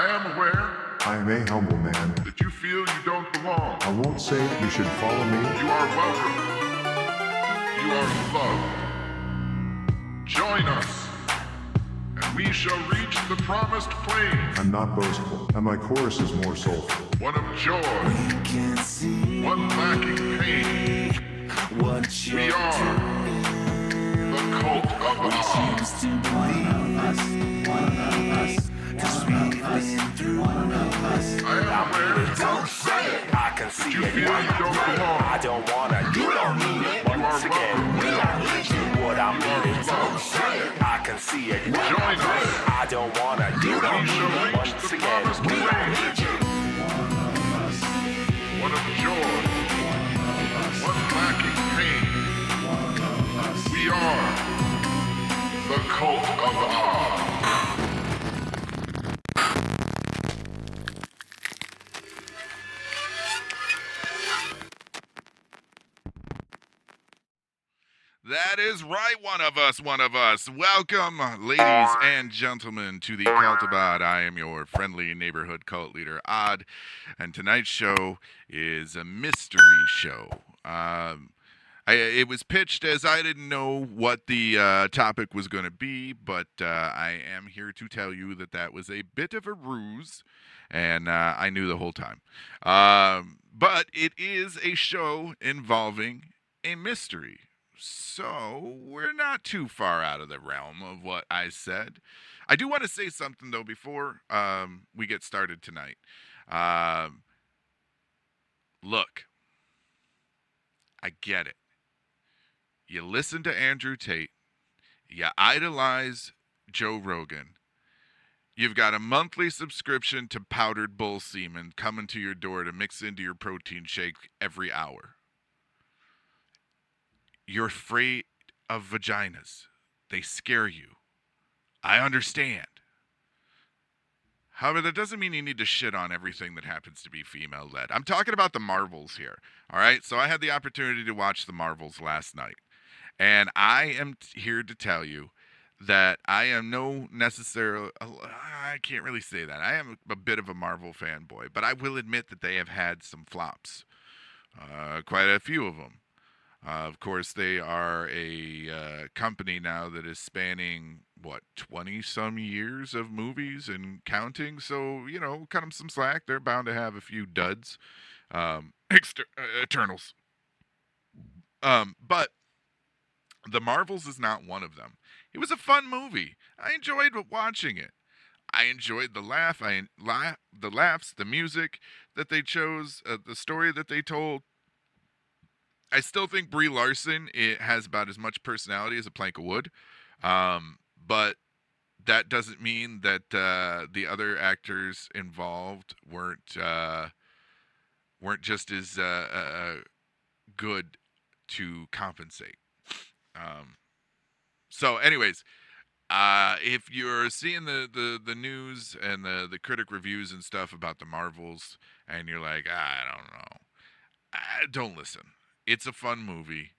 I am aware I am a humble man. that you feel you don't belong. I won't say you should follow me. You are welcome. You are loved. Join us, and we shall reach the promised plain. I'm not boastful, and my chorus is more soulful. One of joy, one lacking pain. We are the cult of the I am aware. Don't say it. I can see You it. feel you don't belong. I don't wanna. You don't need it. Once again, we don't need you. What I mean is, don't say it. I can see it. Join us. I don't wanna. You don't We shall need it. reach Once the again, promised we don't plain. need you. One of joy, one lacking pain. We are the cult of Ah. That is right, one of us. Welcome, ladies and gentlemen, to the Cult of Odd. I am your friendly neighborhood cult leader, Odd, and tonight's show is a mystery show. It was pitched as I didn't know what the topic was going to be, but I am here to tell you that was a bit of a ruse, and I knew the whole time. But it is a show involving a mystery. So, we're not too far out of the realm of what I said. I do want to say something, though, before we get started tonight. Look, I get it. You listen to Andrew Tate. You idolize Joe Rogan. You've got a monthly subscription to powdered bull semen coming to your door to mix into your protein shake every hour. You're afraid of vaginas. They scare you. I understand. However, that doesn't mean you need to shit on everything that happens to be female-led. I'm talking about the Marvels here, all right? So I had the opportunity to watch the Marvels last night. And I am here to tell you that I am no necessarily, I can't really say that. I am a bit of a Marvel fanboy, but I will admit that they have had some flops. Quite a few of them. Of course, they are a company now that is spanning, 20-some years of movies and counting. So, cut them some slack. They're bound to have a few duds. Eternals. But The Marvels is not one of them. It was a fun movie. I enjoyed watching it. I enjoyed the laughs, the music that they chose, the story that they told. I still think Brie Larson has about as much personality as a plank of wood, but that doesn't mean that the other actors involved weren't just as good to compensate. So, anyways, if you're seeing the news and the critic reviews and stuff about the Marvels, and you're like, I don't know, don't listen. It's a fun movie.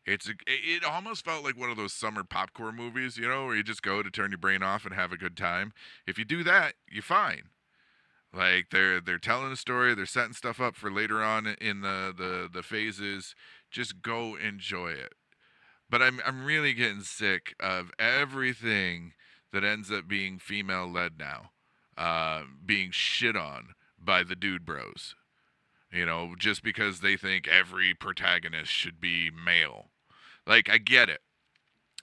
It almost felt like one of those summer popcorn movies, where you just go to turn your brain off and have a good time. If you do that, you're fine. Like they're telling a story, they're setting stuff up for later on in the phases. Just go enjoy it. But I'm really getting sick of everything that ends up being female led now, being shit on by the dude bros. Just because they think every protagonist should be male. Like, I get it.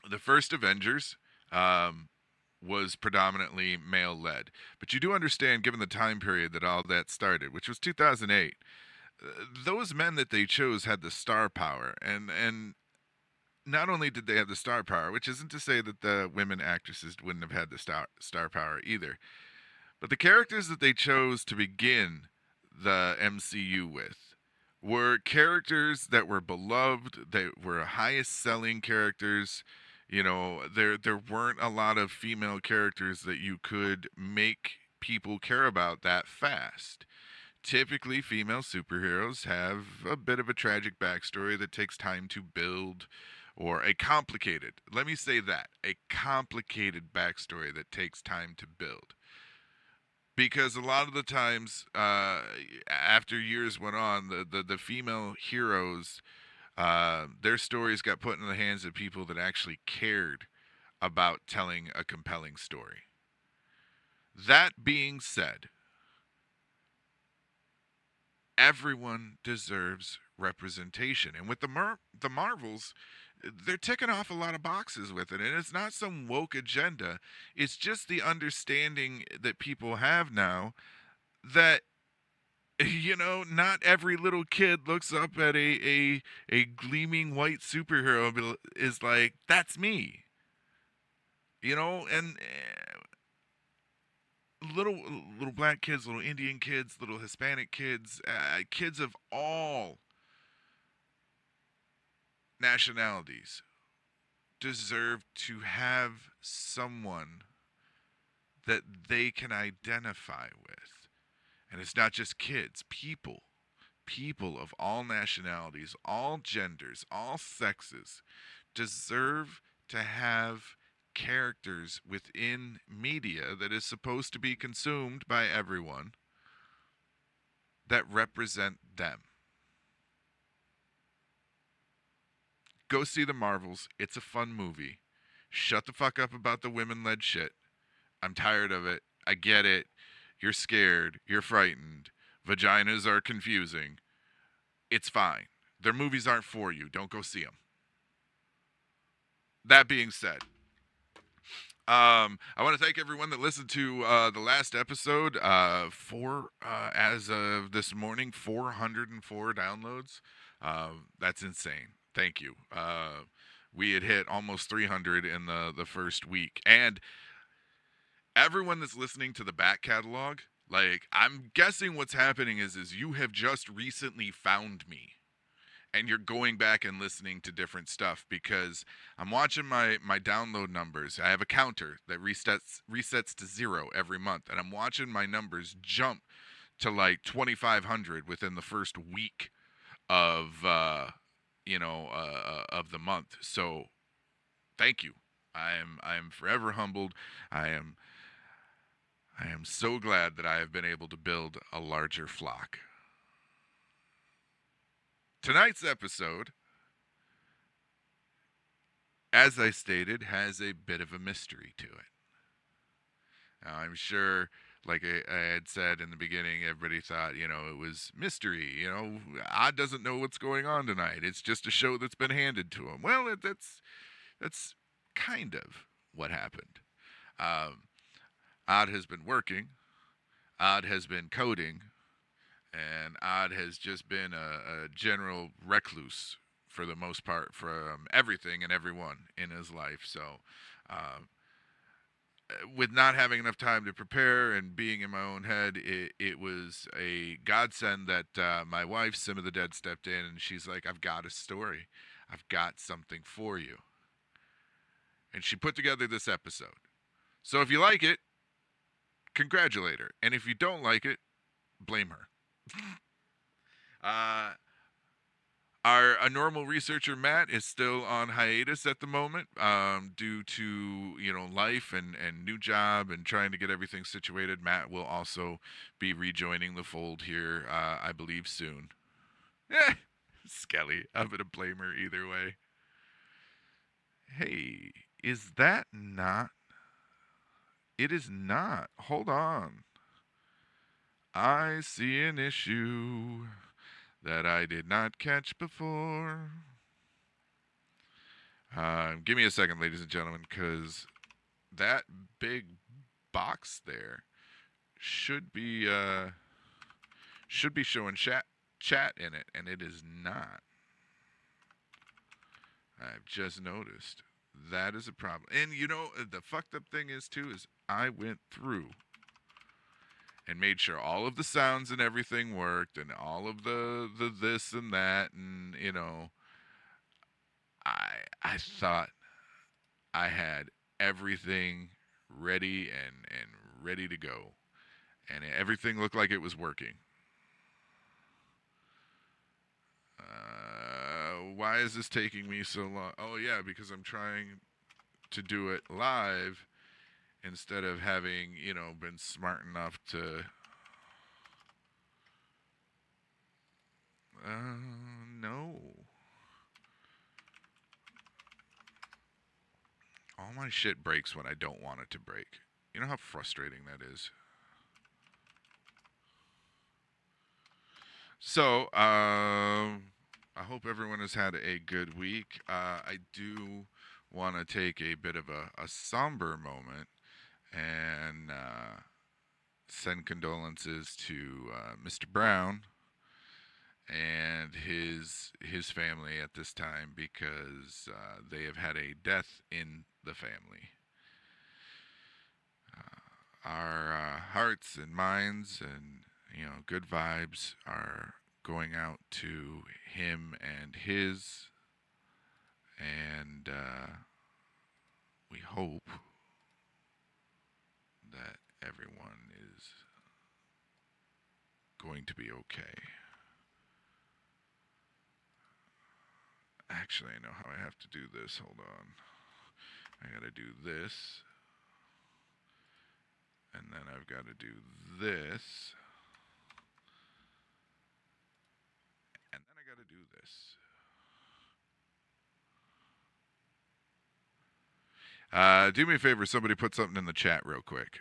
The first Avengers was predominantly male-led. But you do understand, given the time period that all that started, which was 2008, those men that they chose had the star power. And not only did they have the star power, which isn't to say that the women actresses wouldn't have had the star power either, but the characters that they chose to begin the MCU with were characters that were beloved, they were highest selling characters. There weren't a lot of female characters that you could make people care about that fast. Typically, female superheroes have a bit of a tragic backstory that takes time to build, or a complicated backstory that takes time to build. because a lot of the times, after years went on, the female heroes, their stories got put in the hands of people that actually cared about telling a compelling story. That being said, everyone deserves representation, and with the Marvels, they're ticking off a lot of boxes with it, and it's not some woke agenda. It's just the understanding that people have now that not every little kid looks up at a gleaming white superhero and is like, "That's me," and little black kids, little Indian kids, little Hispanic kids, kids of all nationalities deserve to have someone that they can identify with. And it's not just kids, people of all nationalities, all genders, all sexes deserve to have characters within media that is supposed to be consumed by everyone that represent them. Go see the Marvels. It's a fun movie. Shut the fuck up about the women-led shit. I'm tired of it. I get it. You're scared. You're frightened. Vaginas are confusing. It's fine. Their movies aren't for you. Don't go see them. That being said, I want to thank everyone that listened to the last episode. As of this morning, 404 downloads. That's insane. Thank you. We had hit almost 300 in the first week. And everyone that's listening to the back catalog, like, I'm guessing what's happening is you have just recently found me. And you're going back and listening to different stuff, because I'm watching my download numbers. I have a counter that resets to 0 every month. And I'm watching my numbers jump to like 2,500 within the first week of of the month. So thank you. I am forever humbled. I am so glad that I have been able to build a larger flock. Tonight's episode, as I stated, has a bit of a mystery to it. Now, I'm sure, like I had said in the beginning, everybody thought, it was mystery. Odd doesn't know what's going on tonight. It's just a show that's been handed to him. Well, that's kind of what happened. Odd has been working. Odd has been coding. And Odd has just been a general recluse for the most part from everything and everyone in his life. So, with not having enough time to prepare and being in my own head, it was a godsend that my wife, Sim of the Dead, stepped in, and she's like, "I've got a story. I've got something for you." And she put together this episode. So if you like it, congratulate her. And if you don't like it, blame her. Our normal researcher Matt is still on hiatus at the moment, due to life and new job and trying to get everything situated. Matt will also be rejoining the fold here, I believe, soon. Skelly, I'm gonna blame her either way. Hey, is that not? It is not. Hold on. I see an issue that I did not catch before. Give me a second, ladies and gentlemen, because that big box there should be showing chat in it, and it is not. I've just noticed. That is a problem. And the fucked up thing is I went through and made sure all of the sounds and everything worked, and all of the this and that, and I thought I had everything ready and ready to go, and everything looked like it was working. Why is this taking me so long? Oh yeah, because I'm trying to do it live, instead of having, been smart enough to. No. All my shit breaks when I don't want it to break. You know how frustrating that is? So, I hope everyone has had a good week. I do want to take a bit of a somber moment and send condolences to Mr. Brown and his family at this time because they have had a death in the family. Our hearts and minds and good vibes are going out to him and his, and we hope that everyone is going to be okay. Actually, I know how I have to do this. Hold on. I gotta do this. And then I've got to do this. And then I got to do this. Do me a favor, somebody put something in the chat real quick.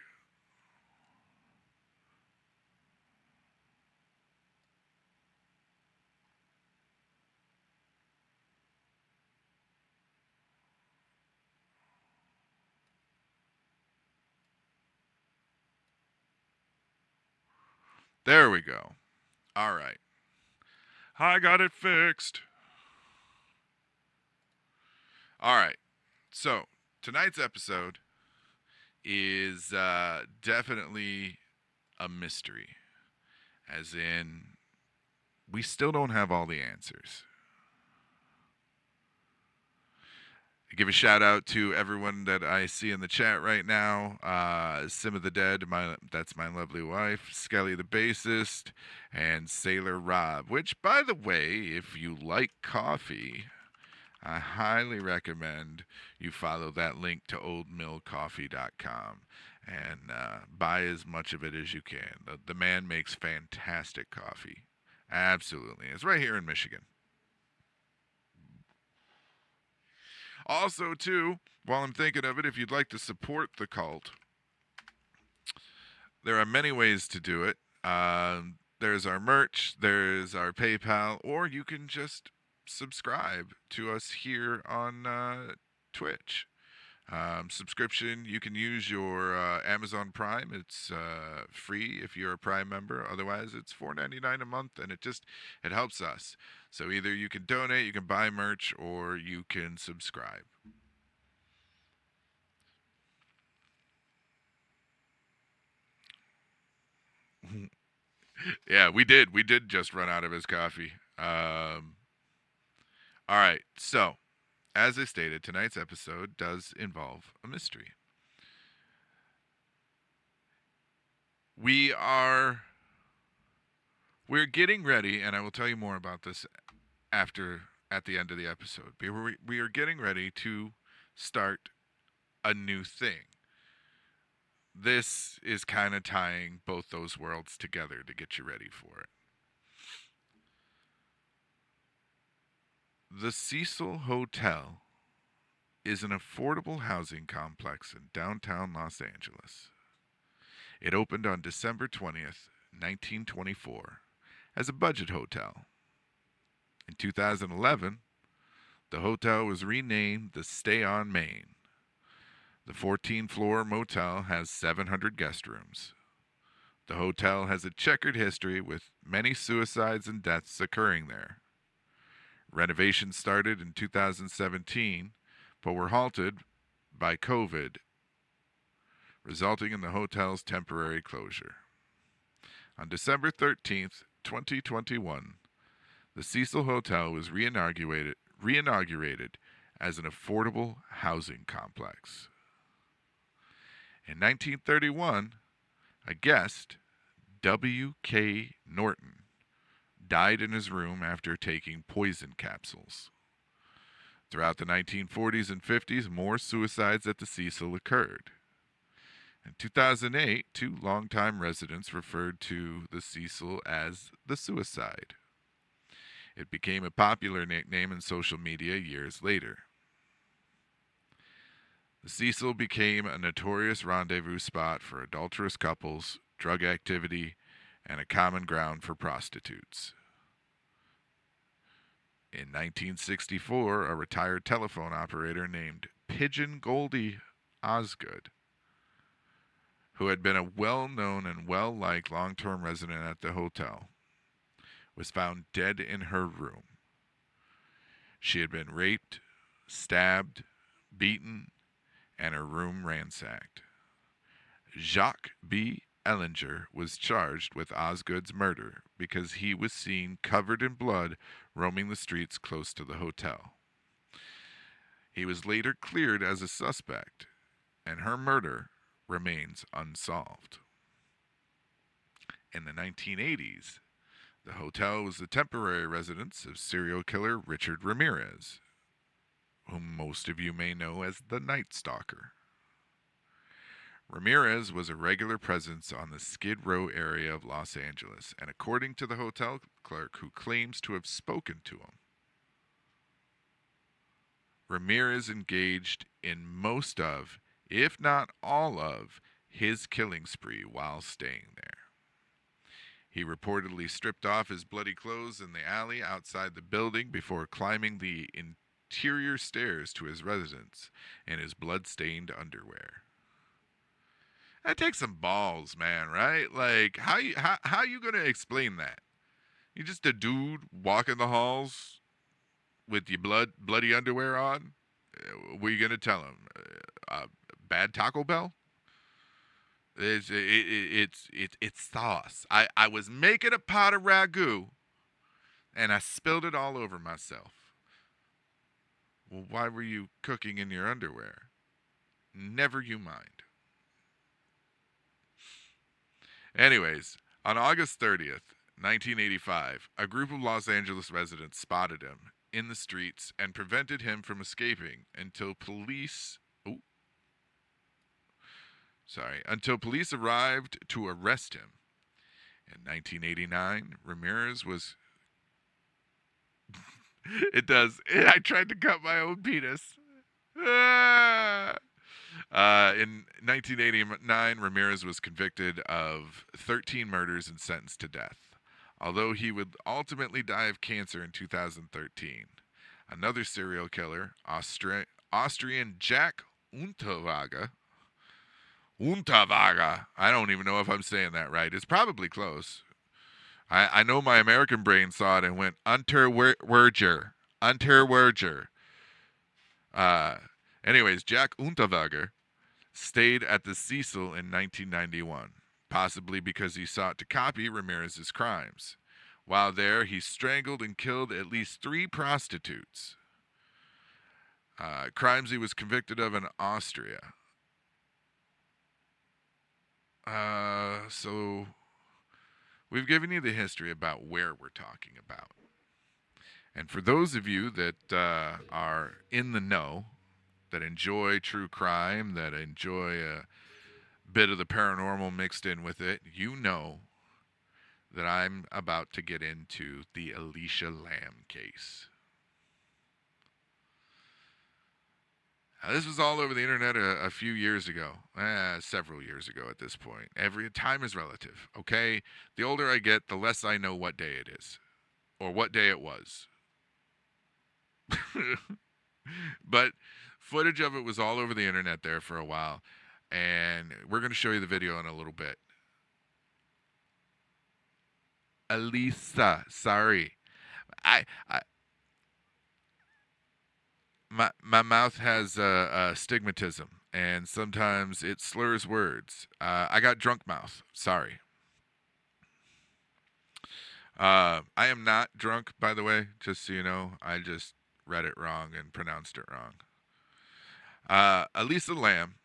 There we go. All right. I got it fixed. All right. So, tonight's episode is definitely a mystery. As in, we still don't have all the answers. I give a shout out to everyone that I see in the chat right now. Sim of the Dead, that's my lovely wife. Skelly the bassist, and Sailor Rob. Which, by the way, if you like coffee, I highly recommend you follow that link to oldmillcoffee.com and buy as much of it as you can. The man makes fantastic coffee. Absolutely. It's right here in Michigan. Also, too, while I'm thinking of it, if you'd like to support the cult, there are many ways to do it. There's our merch, there's our PayPal, or you can just subscribe to us here on Twitch. Subscription, you can use your Amazon Prime. It's free if you're a Prime member. Otherwise, it's $4.99 a month, and it helps us. So either you can donate, you can buy merch, or you can subscribe. Yeah, we did. We did just run out of his coffee. All right, so as I stated, tonight's episode does involve a mystery. We're getting ready, and I will tell you more about this at the end of the episode. We are getting ready to start a new thing. This is kind of tying both those worlds together to get you ready for it. The Cecil Hotel is an affordable housing complex in downtown Los Angeles. It opened on December 20th, 1924, as a budget hotel. In 2011, the hotel was renamed the Stay on Main. The 14-floor motel has 700 guest rooms. The hotel has a checkered history with many suicides and deaths occurring there. Renovations started in 2017, but were halted by COVID, resulting in the hotel's temporary closure. On December 13th, 2021, the Cecil Hotel was reinaugurated as an affordable housing complex. In 1931, a guest, W.K. Norton, died in his room after taking poison capsules. Throughout the 1940s and 50s, more suicides at the Cecil occurred. In 2008, two longtime residents referred to the Cecil as the suicide. It became a popular nickname in social media years later. The Cecil became a notorious rendezvous spot for adulterous couples, drug activity, and a common ground for prostitutes. In 1964, a retired telephone operator named Pigeon Goldie Osgood, who had been a well-known and well-liked long-term resident at the hotel, was found dead in her room. She had been raped, stabbed, beaten, and her room ransacked. Jacques B. Ellinger was charged with Osgood's murder because he was seen covered in blood roaming the streets close to the hotel. He was later cleared as a suspect, and her murder remains unsolved. In the 1980s, the hotel was the temporary residence of serial killer Richard Ramirez, whom most of you may know as the Night Stalker. Ramirez was a regular presence on the Skid Row area of Los Angeles, and according to the hotel clerk who claims to have spoken to him, Ramirez engaged in most of, if not all of, his killing spree while staying there. He reportedly stripped off his bloody clothes in the alley outside the building before climbing the interior stairs to his residence in his blood-stained underwear. That takes some balls, man, right? Like, how you gonna explain that? You just a dude walking the halls with your bloody underwear on? What are you gonna tell him? Bad Taco Bell? It's sauce. I was making a pot of ragu, and I spilled it all over myself. Well, why were you cooking in your underwear? Never you mind. Anyways, on August 30th, 1985, a group of Los Angeles residents spotted him in the streets and prevented him from escaping until police arrived to arrest him. In 1989, Ramirez was... It does. I tried to cut my own penis. In 1989, Ramirez was convicted of 13 murders and sentenced to death, although he would ultimately die of cancer in 2013. Another serial killer, Austrian Jack Unterweger, I don't even know if I'm saying that right. It's probably close. I know my American brain saw it and went, Unterwerger. Anyways, Jack Unterweger stayed at the Cecil in 1991, possibly because he sought to copy Ramirez's crimes. While there, he strangled and killed at least 3 prostitutes. Crimes he was convicted of in Austria. So we've given you the history about where we're talking about. And for those of you that are in the know, that enjoy true crime, that enjoy a bit of the paranormal mixed in with it, you know that I'm about to get into the Elisa Lam case. Now, this was all over the internet a few years ago, several years ago at this point. Every time is relative, okay? The older I get, the less I know what day it is, or what day it was. But footage of it was all over the internet there for a while, and we're going to show you the video in a little bit. Elisa, sorry. My mouth has astigmatism, and sometimes it slurs words. I got drunk mouth. Sorry. I am not drunk, by the way, just so you know. I just read it wrong and pronounced it wrong. Elisa Lam,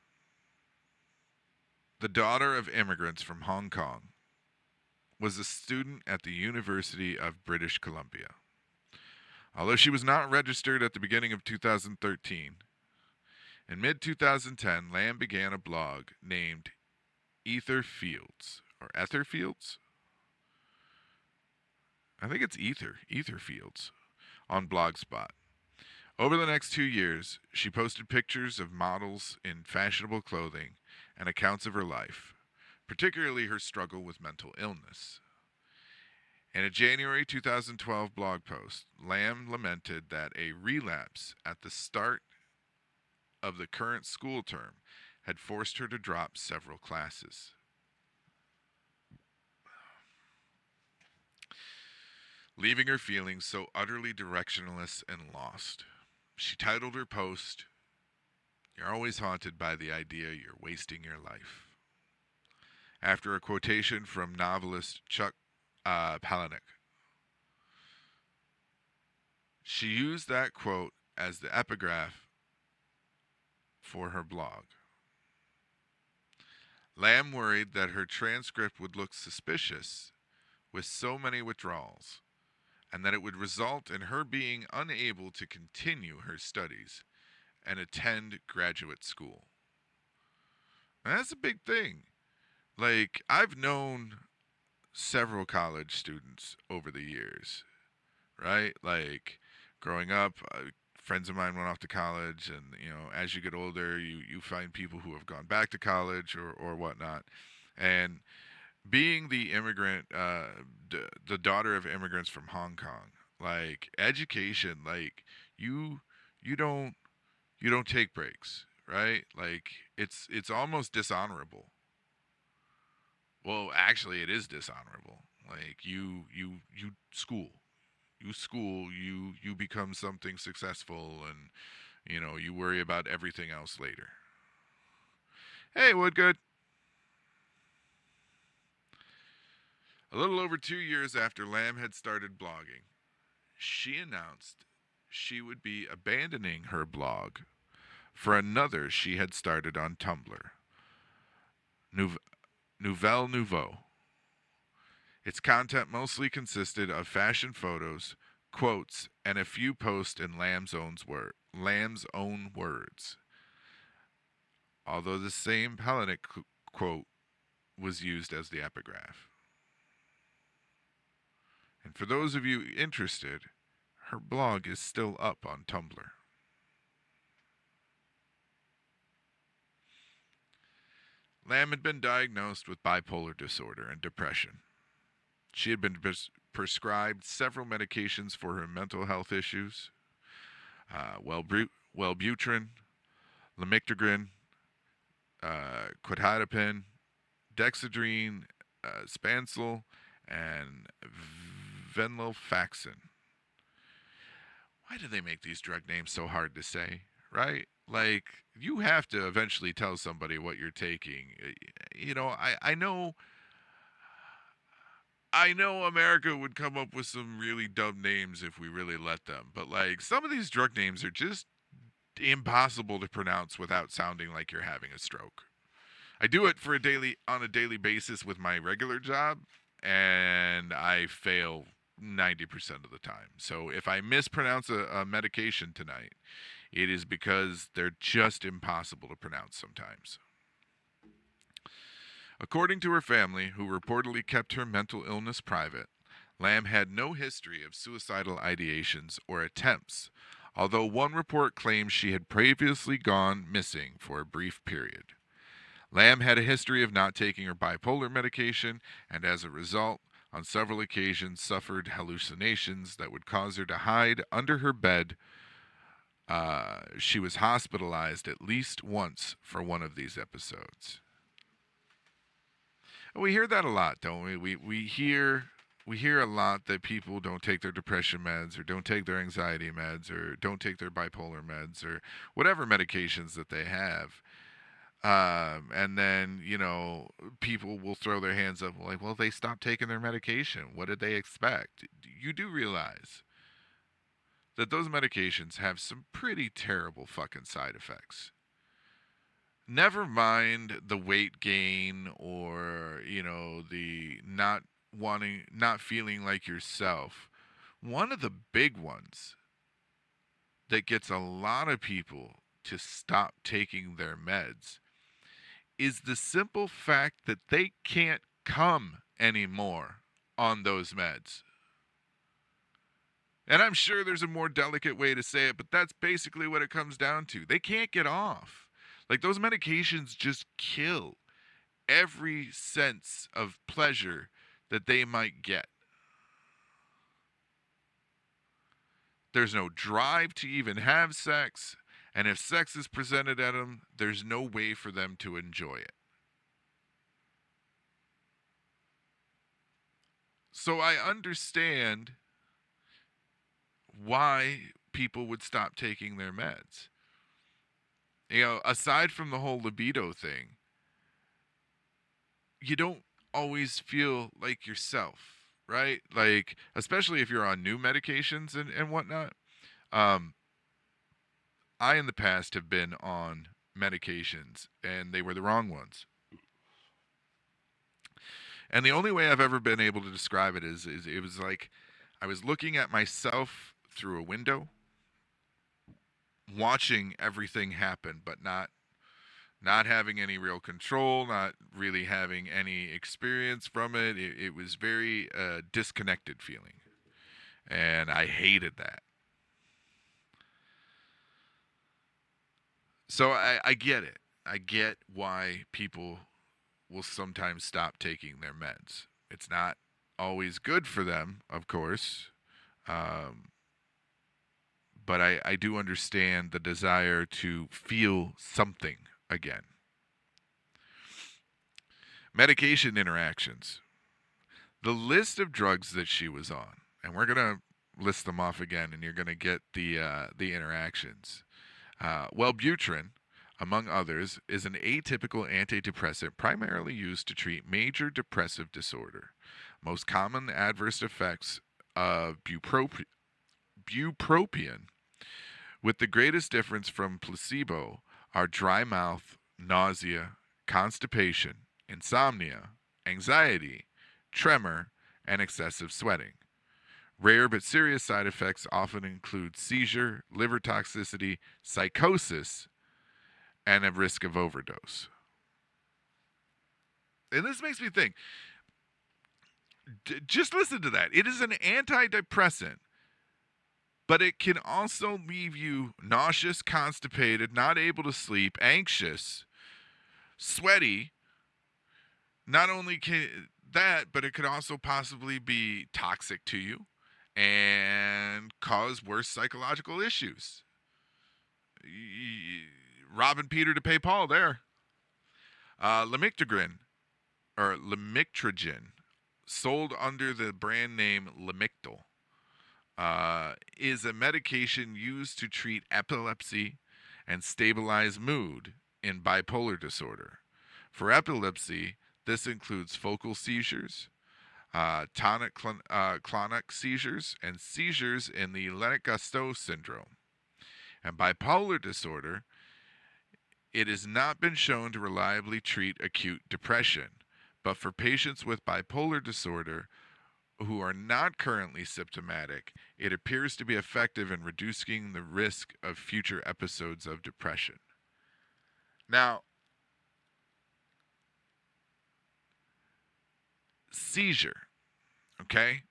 the daughter of immigrants from Hong Kong, was a student at the University of British Columbia. Although she was not registered at the beginning of 2013, in mid-2010, Lam began a blog named Ether Fields or Ether Fields. I think it's Ether Fields on Blogspot. Over the next 2 years, she posted pictures of models in fashionable clothing and accounts of her life, particularly her struggle with mental illness. In a January 2012 blog post, Lam lamented that a relapse at the start of the current school term had forced her to drop several classes. Leaving her feeling so utterly directionless and lost. She titled her post, "You're always haunted by the idea you're wasting your life," after a quotation from novelist Chuck Palahniuk. She used that quote as the epigraph for her blog. Lam worried that her transcript would look suspicious with so many withdrawals, and that it would result in her being unable to continue her studies and attend graduate school. And that's a big thing. Like, I've known several college students over the years, right? Like, growing up, friends of mine went off to college, and, you know, as you get older, you find people who have gone back to college or whatnot. And being the immigrant, the daughter of immigrants from Hong Kong, like, education, like, you don't take breaks, right? Like, it's almost dishonorable. Well, actually, it is dishonorable. Like, you school, you become something successful, and you worry about everything else later. Hey, Woodgood. A little over 2 years after Lam had started blogging, she announced she would be abandoning her blog for another she had started on Tumblr, Nouvelle Nouveau. Its content mostly consisted of fashion photos, quotes, and a few posts in Lam's own words. Although the same Palahniuk quote was used as the epigraph. And for those of you interested, her blog is still up on Tumblr. Lam had been diagnosed with bipolar disorder and depression. She had been prescribed several medications for her mental health issues, Wellbutrin, Lamictagrin, Quetiapine, Dexedrine, Spancel, and Venlafaxine. Why do they make these drug names so hard to say, right? Like, you have to eventually tell somebody what you're taking. I know America would come up with some really dumb names if we really let them, but, like, some of these drug names are just impossible to pronounce without sounding like you're having a stroke. I do it on a daily basis with my regular job, and I fail 90% of the time. So if I mispronounce a medication tonight, it is because they're just impossible to pronounce sometimes. According to her family, who reportedly kept her mental illness private, Lam had no history of suicidal ideations or attempts, although one report claims she had previously gone missing for a brief period. Lam had a history of not taking her bipolar medication, and as a result, on several occasions suffered hallucinations that would cause her to hide under her bed. She was hospitalized at least once for one of these episodes. We hear that a lot, don't we? We hear a lot that people don't take their depression meds, or don't take their anxiety meds, or don't take their bipolar meds, or whatever medications that they have. And then, people will throw their hands up like, well, they stopped taking their medication. What did they expect? You do realize that those medications have some pretty terrible fucking side effects. Never mind the weight gain, or, the not feeling like yourself. One of the big ones that gets a lot of people to stop taking their meds is the simple fact that they can't come anymore on those meds. And I'm sure there's a more delicate way to say it, but that's basically what it comes down to. They can't get off. Like, those medications just kill every sense of pleasure that they might get. There's no drive to even have sex, and if sex is presented at them, there's no way for them to enjoy it. So I understand why people would stop taking their meds. You know, aside from the whole libido thing, you don't always feel like yourself, right? Like, especially if you're on new medications and whatnot. I, in the past, have been on medications, and they were the wrong ones. And the only way I've ever been able to describe it is it was like I was looking at myself through a window, watching everything happen, but not having any real control, not really having any experience from it. It was very disconnected feeling, and I hated that. So I get it. I get why people will sometimes stop taking their meds. It's not always good for them, of course, but I do understand the desire to feel something again. Medication interactions. The list of drugs that she was on, and we're going to list them off again, and you're going to get the interactions. Wellbutrin, among others, is an atypical antidepressant primarily used to treat major depressive disorder. Most common adverse effects of bupropion, with the greatest difference from placebo, are dry mouth, nausea, constipation, insomnia, anxiety, tremor, and excessive sweating. Rare but serious side effects often include seizure, liver toxicity, psychosis, and a risk of overdose. And this makes me think, just listen to that. It is an antidepressant, but it can also leave you nauseous, constipated, not able to sleep, anxious, sweaty. Not only can that, but it could also possibly be toxic to you and cause worse psychological issues. Robbing Peter to pay Paul there. Lamictogen, sold under the brand name Lamictal, is a medication used to treat epilepsy and stabilize mood in bipolar disorder. For epilepsy, this includes focal seizures, tonic-clonic seizures, and seizures in the Lennox-Gastaut syndrome. And bipolar disorder, it has not been shown to reliably treat acute depression, but for patients with bipolar disorder who are not currently symptomatic, it appears to be effective in reducing the risk of future episodes of depression. Now, seizure, okay?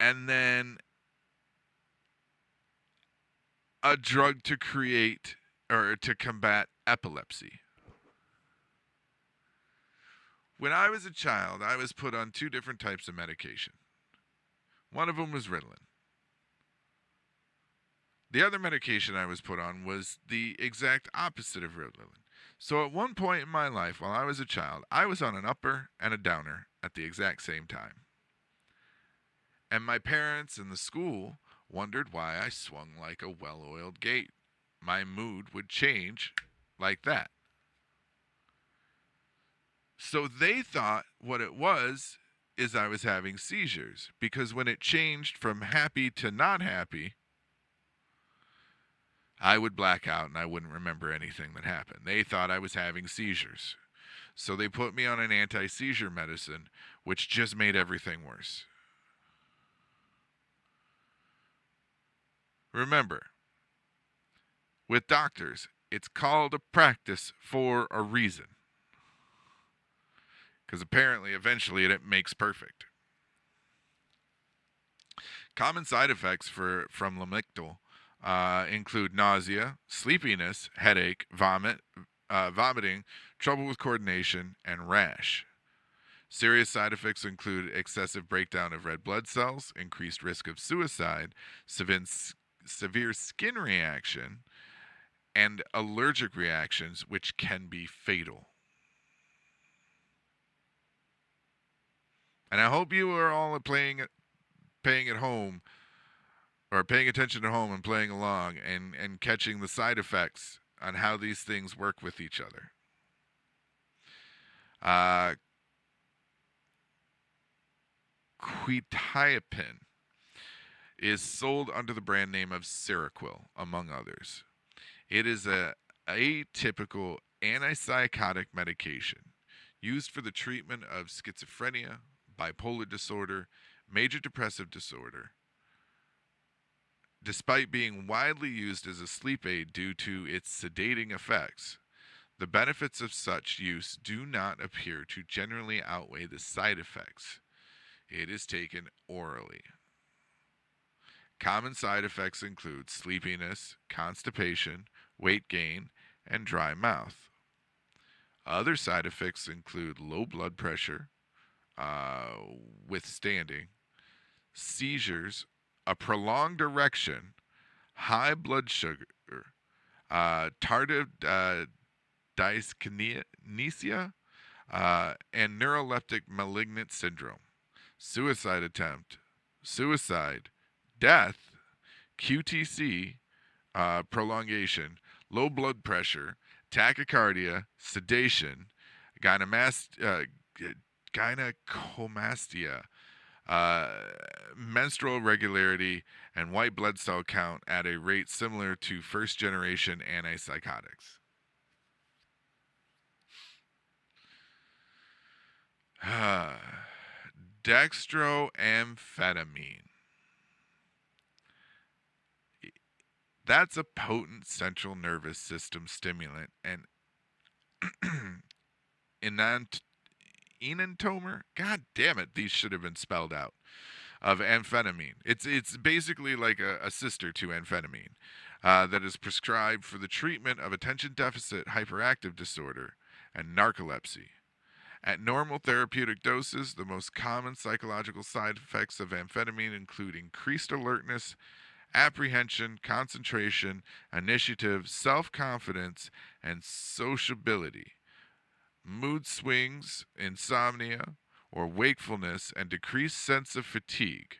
And then a drug to create or to combat epilepsy. When I was a child, I was put on 2 different types of medication. One of them was Ritalin. The other medication I was put on was the exact opposite of Ritalin. So at one point in my life, while I was a child, I was on an upper and a downer at the exact same time. And my parents and the school wondered why I swung like a well-oiled gate. My mood would change like that. So they thought what it was is I was having seizures, because when it changed from happy to not happy, I would black out and I wouldn't remember anything that happened. They thought I was having seizures. So they put me on an anti-seizure medicine, which just made everything worse. Remember, with doctors, It's called a practice for a reason. Because apparently, eventually, it makes perfect. Common side effects from Lamictal include nausea, sleepiness, headache, vomiting, trouble with coordination, and rash. Serious side effects include excessive breakdown of red blood cells, increased risk of suicide, severe skin reaction, and allergic reactions, which can be fatal. And I hope you are all paying at home, or paying attention at home and playing along and catching the side effects on how these things work with each other. Quetiapine is sold under the brand name of Seroquel, among others. It is a atypical antipsychotic medication used for the treatment of schizophrenia, bipolar disorder, major depressive disorder. Despite being widely used as a sleep aid due to its sedating effects, the benefits of such use do not appear to generally outweigh the side effects. It is taken orally. Common side effects include sleepiness, constipation, weight gain, and dry mouth. Other side effects include low blood pressure, withstanding, seizures, a prolonged erection, high blood sugar, tardive dyskinesia, and neuroleptic malignant syndrome, suicide attempt, suicide, death, QTC, prolongation, low blood pressure, tachycardia, sedation, gynecomastia, menstrual irregularity, and white blood cell count at a rate similar to first-generation antipsychotics. Dextroamphetamine. That's a potent central nervous system stimulant and enantiomer. God damn it, these should have been spelled out. Of amphetamine. It's basically like a sister to amphetamine that is prescribed for the treatment of attention deficit hyperactive disorder and narcolepsy. At normal therapeutic doses, the most common psychological side effects of amphetamine include increased alertness, apprehension, concentration, initiative, self-confidence, and sociability, mood swings, insomnia, or wakefulness, and decreased sense of fatigue.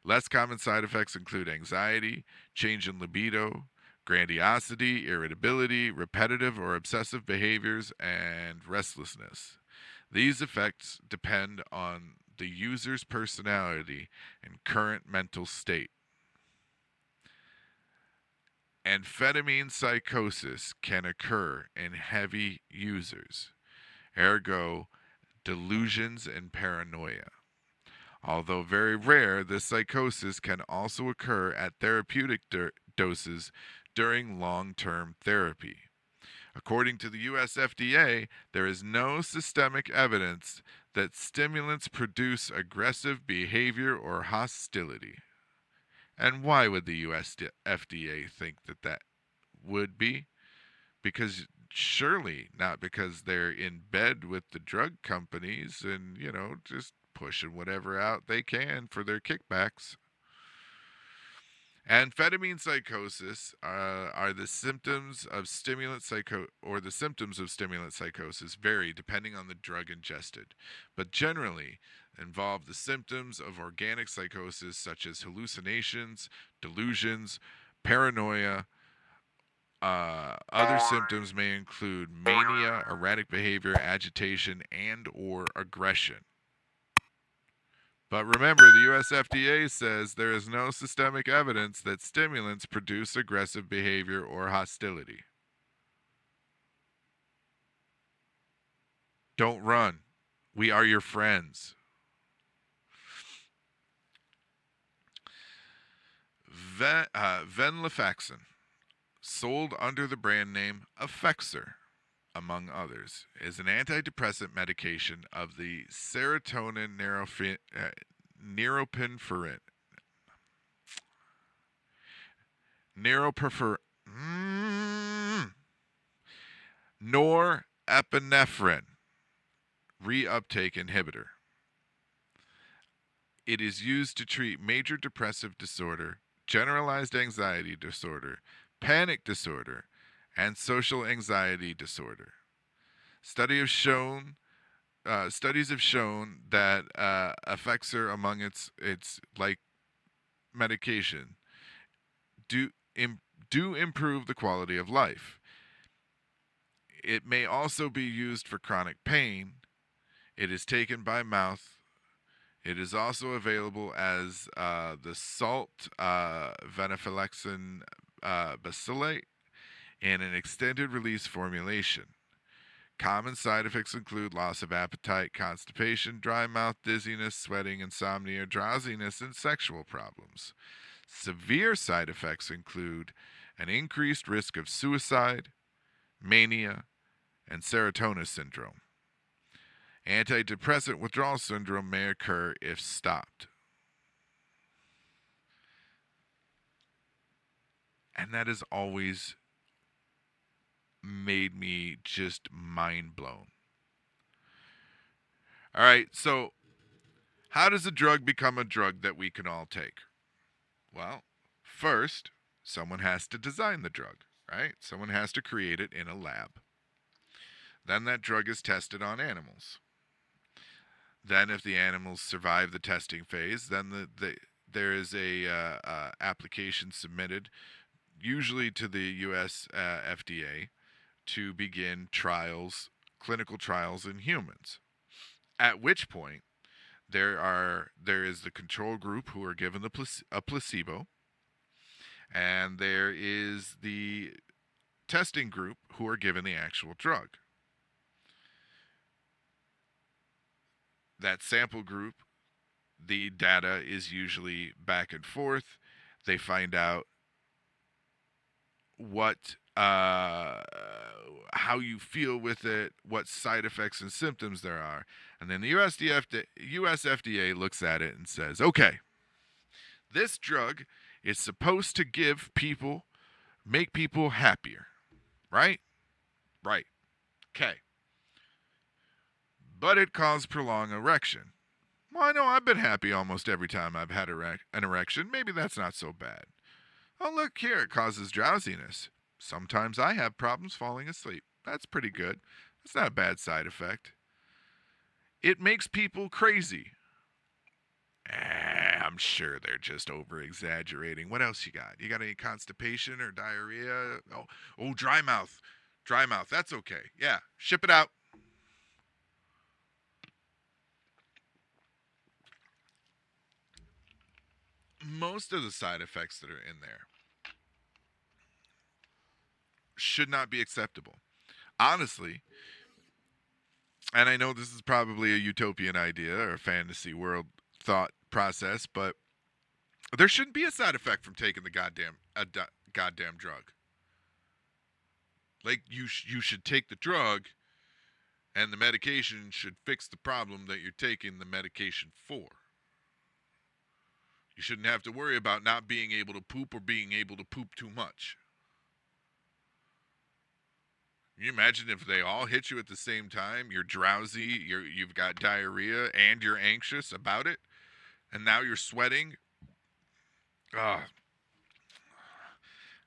Less common side effects include anxiety, change in libido, grandiosity, irritability, repetitive or obsessive behaviors, and restlessness. These effects depend on the user's personality and current mental state. Amphetamine psychosis can occur in heavy users, ergo delusions and paranoia. Although very rare, this psychosis can also occur at therapeutic doses during long-term therapy. According to the US FDA, there is no systemic evidence that stimulants produce aggressive behavior or hostility. And why would the US FDA think that would be? Because surely not because they're in bed with the drug companies and, just pushing whatever out they can for their kickbacks. Amphetamine psychosis are the symptoms of stimulant psychosis vary depending on the drug ingested, but generally involve the symptoms of organic psychosis such as hallucinations, delusions, paranoia. Other symptoms may include mania, erratic behavior, agitation, and or aggression. But remember, the US FDA says there is no systemic evidence that stimulants produce aggressive behavior or hostility. Don't run. We are your friends. Venlafaxine. sold under the brand name Effexor, among others, is an antidepressant medication of the serotonin neuropinephrine. Neuropinephrine. Norepinephrine reuptake inhibitor. It is used to treat major depressive disorder, generalized anxiety disorder, panic disorder, and social anxiety disorder. Studies have shown that Effexor, among its like medication, do improve the quality of life. It may also be used for chronic pain. It is taken by mouth. It is also available as the salt venlafaxine bacillate in an extended release formulation. Common side effects include loss of appetite, constipation, dry mouth, dizziness, sweating, insomnia, drowsiness, and sexual problems. Severe side effects include an increased risk of suicide, mania, and serotonin syndrome. Antidepressant withdrawal syndrome may occur if stopped. And that has always made me just mind blown. All right, so how does a drug become a drug that we can all take? Well, first, someone has to design the drug, right? Someone has to create it in a lab. Then that drug is tested on animals. Then if the animals survive the testing phase, then there is a application submitted, usually to the U.S. FDA, to begin clinical trials in humans. At which point, there is the control group who are given a placebo, and there is the testing group who are given the actual drug. That sample group, the data is usually back and forth. They find out what how you feel with it, what side effects and symptoms there are, and then the US FDA looks at it and says, okay, this drug is supposed to make people happier, right? Right. Okay. But it caused prolonged erection. Well, I know I've been happy almost every time I've had an erection. Maybe that's not so bad. Oh, look here, it causes drowsiness. Sometimes I have problems falling asleep. That's pretty good. That's not a bad side effect. It makes people crazy. I'm sure they're just over-exaggerating. What else you got? You got any constipation or diarrhea? Oh, dry mouth. Dry mouth, that's okay. Yeah, ship it out. Most of the side effects that are in there should not be acceptable. Honestly, and I know this is probably a utopian idea or a fantasy world thought process, but there shouldn't be a side effect from taking the goddamn drug. Like, you should take the drug, and the medication should fix the problem that you're taking the medication for. You shouldn't have to worry about not being able to poop or being able to poop too much. Can you imagine if they all hit you at the same time? You're drowsy, you've got diarrhea, and you're anxious about it, and now you're sweating.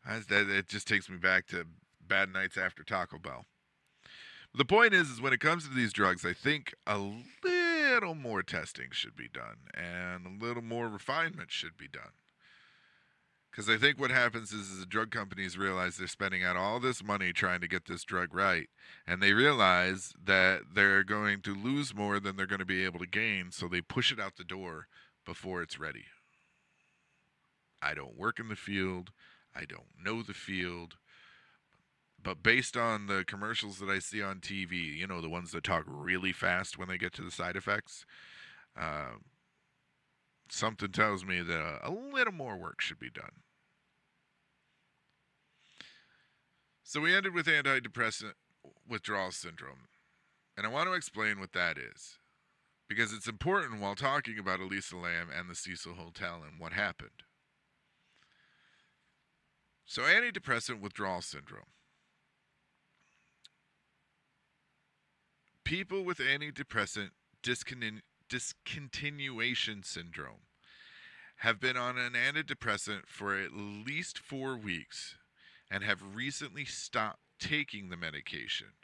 It just takes me back to bad nights after Taco Bell. But the point is when it comes to these drugs, I think a little more testing should be done, and a little more refinement should be done. Because I think what happens is the drug companies realize they're spending out all this money trying to get this drug right, and they realize that they're going to lose more than they're going to be able to gain, so they push it out the door before it's ready. I don't work in the field. I don't know the field. But based on the commercials that I see on TV, you know, the ones that talk really fast when they get to the side effects, something tells me that a little more work should be done. So we ended with antidepressant withdrawal syndrome. And I want to explain what that is. Because it's important while talking about Elisa Lam and the Cecil Hotel and what happened. So antidepressant withdrawal syndrome. People with antidepressant discontinuation syndrome have been on an antidepressant for at least 4 weeks and have recently stopped taking the medication,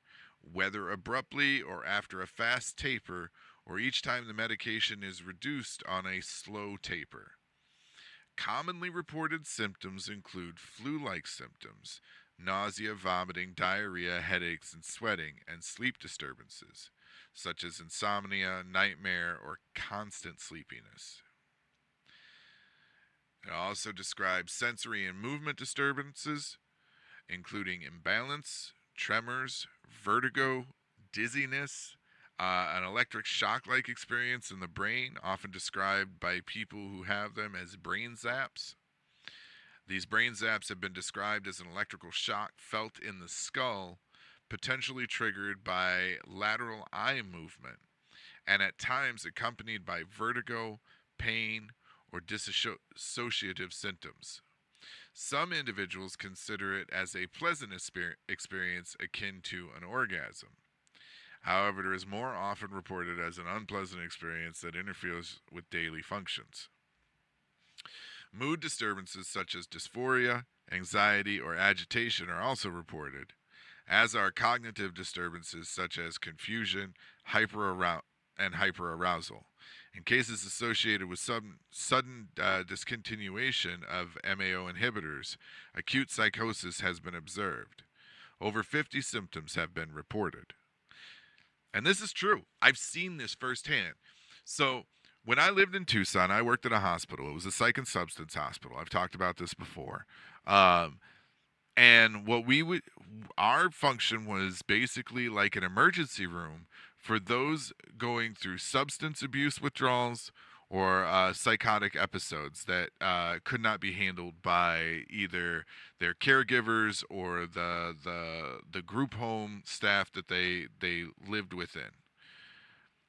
whether abruptly or after a fast taper or each time the medication is reduced on a slow taper. Commonly reported symptoms include flu-like symptoms, nausea, vomiting, diarrhea, headaches, and sweating, and sleep disturbances, such as insomnia, nightmare, or constant sleepiness. It also describes sensory and movement disturbances, including imbalance, tremors, vertigo, dizziness, an electric shock-like experience in the brain, often described by people who have them as brain zaps. These brain zaps have been described as an electrical shock felt in the skull, potentially triggered by lateral eye movement, and at times accompanied by vertigo, pain, or dissociative symptoms. Some individuals consider it as a pleasant experience akin to an orgasm. However, it is more often reported as an unpleasant experience that interferes with daily functions. Mood disturbances such as dysphoria, anxiety, or agitation are also reported, as are cognitive disturbances such as confusion, and hyperarousal. In cases associated with sudden discontinuation of MAO inhibitors, acute psychosis has been observed. Over 50 symptoms have been reported. And this is true. I've seen this firsthand. So when I lived in Tucson, I worked at a hospital. It was a psych and substance hospital. I've talked about this before. And our function was basically like an emergency room for those going through substance abuse withdrawals or psychotic episodes that could not be handled by either their caregivers or the group home staff that they lived within.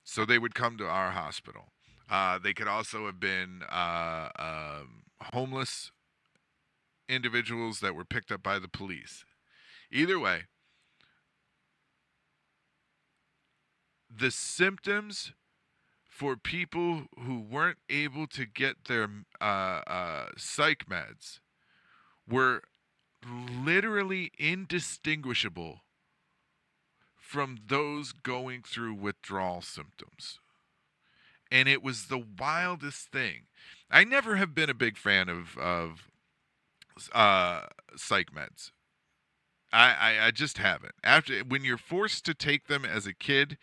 So they would come to our hospital. They could also have been homeless individuals that were picked up by the police. Either way, the symptoms for people who weren't able to get their psych meds were literally indistinguishable from those going through withdrawal symptoms. And it was the wildest thing. I never have been a big fan of psych meds. I just haven't. When you're forced to take them as a kid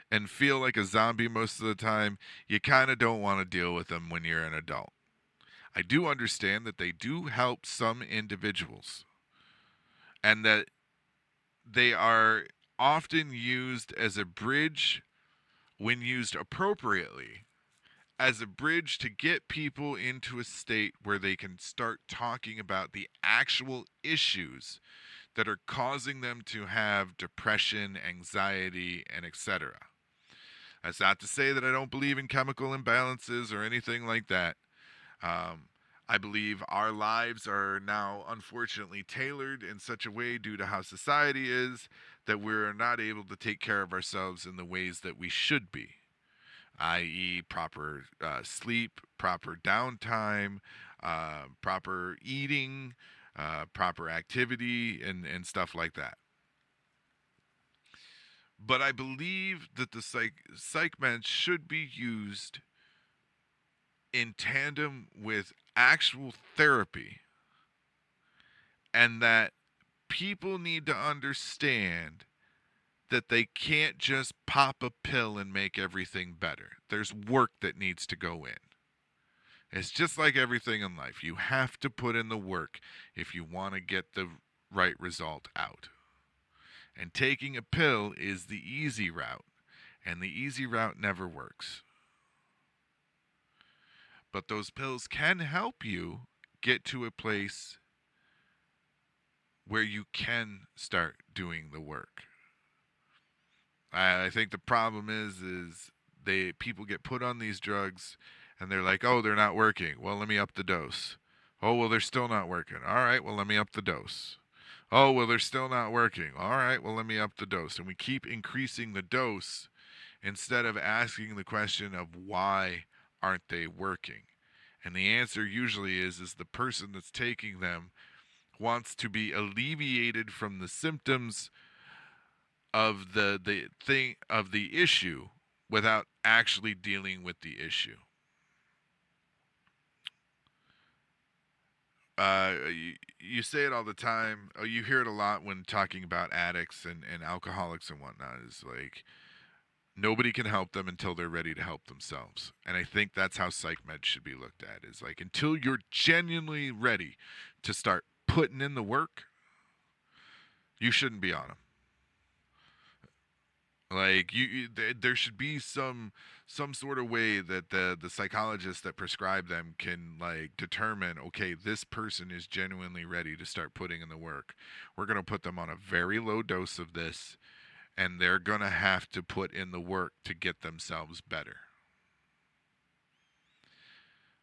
and feel like a zombie most of the time, you kind of don't want to deal with them when you're an adult. I do understand that they do help some individuals and that they are often used as a bridge, when used appropriately, as a bridge to get people into a state where they can start talking about the actual issues that are causing them to have depression, anxiety, and etc. That's not to say that I don't believe in chemical imbalances or anything like that. I believe our lives are now unfortunately tailored in such a way due to how society is that we're not able to take care of ourselves in the ways that we should be, i.e. proper sleep, proper downtime, proper eating, proper activity, and stuff like that. But I believe that the psych meds should be used in tandem with actual therapy, and that people need to understand that they can't just pop a pill and make everything better. There's work that needs to go in. It's just like everything in life. You have to put in the work if you want to get the right result out. And taking a pill is the easy route, and the easy route never works. But those pills can help you get to a place where you can start doing the work. I think the problem is people get put on these drugs and they're like, oh, they're not working. Well, let me up the dose. Oh, well, they're still not working. All right, well, let me up the dose. Oh, well, they're still not working. All right, well, let me up the dose. And we keep increasing the dose instead of asking the question of why aren't they working? And the answer usually is the person that's taking them wants to be alleviated from the symptoms of the issue without actually dealing with the issue. You say it all the time. Oh, you hear it a lot when talking about addicts and alcoholics and whatnot. Is like nobody can help them until they're ready to help themselves. And I think that's how psych med should be looked at. Is like until you're genuinely ready to start putting in the work, you shouldn't be on them. Like there should be some sort of way that the psychologists that prescribe them can like determine, okay, this person is genuinely ready to start putting in the work. We're going to put them on a very low dose of this, and they're going to have to put in the work to get themselves better.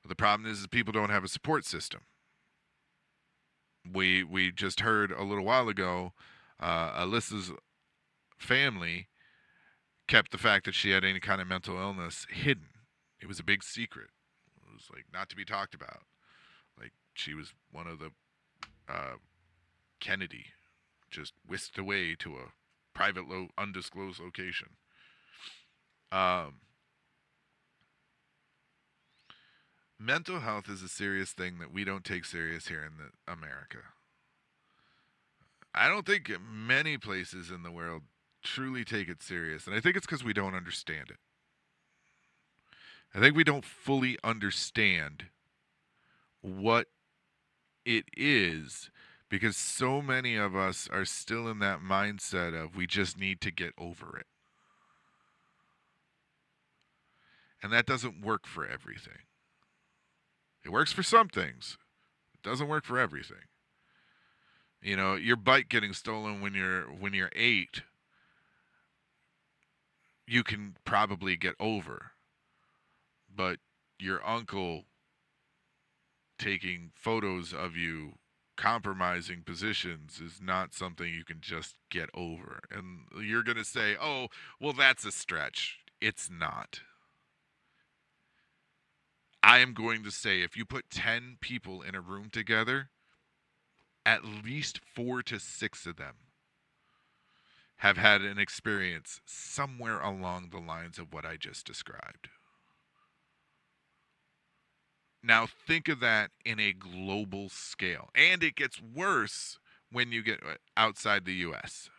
The problem is people don't have a support system. We just heard a little while ago, Elisa's family kept the fact that she had any kind of mental illness hidden. It was a big secret. It was like not to be talked about. Like she was one of the Kennedy, just whisked away to a private, undisclosed location. Mental health is a serious thing that we don't take serious here in America. I don't think many places in the world truly take it serious, and I think it's because we don't understand it. I think we don't fully understand what it is because so many of us are still in that mindset of we just need to get over it. And that doesn't work for everything. It works for some things. It doesn't work for everything. You know, your bike getting stolen when you're 8, you can probably get over. But your uncle taking photos of you compromising positions is not something you can just get over. And you're going to say, oh, well, that's a stretch. It's not. I am going to say if you put 10 people in a room together, at least 4 to 6 of them have had an experience somewhere along the lines of what I just described. Now think of that in a global scale. And it gets worse when you get outside the U.S.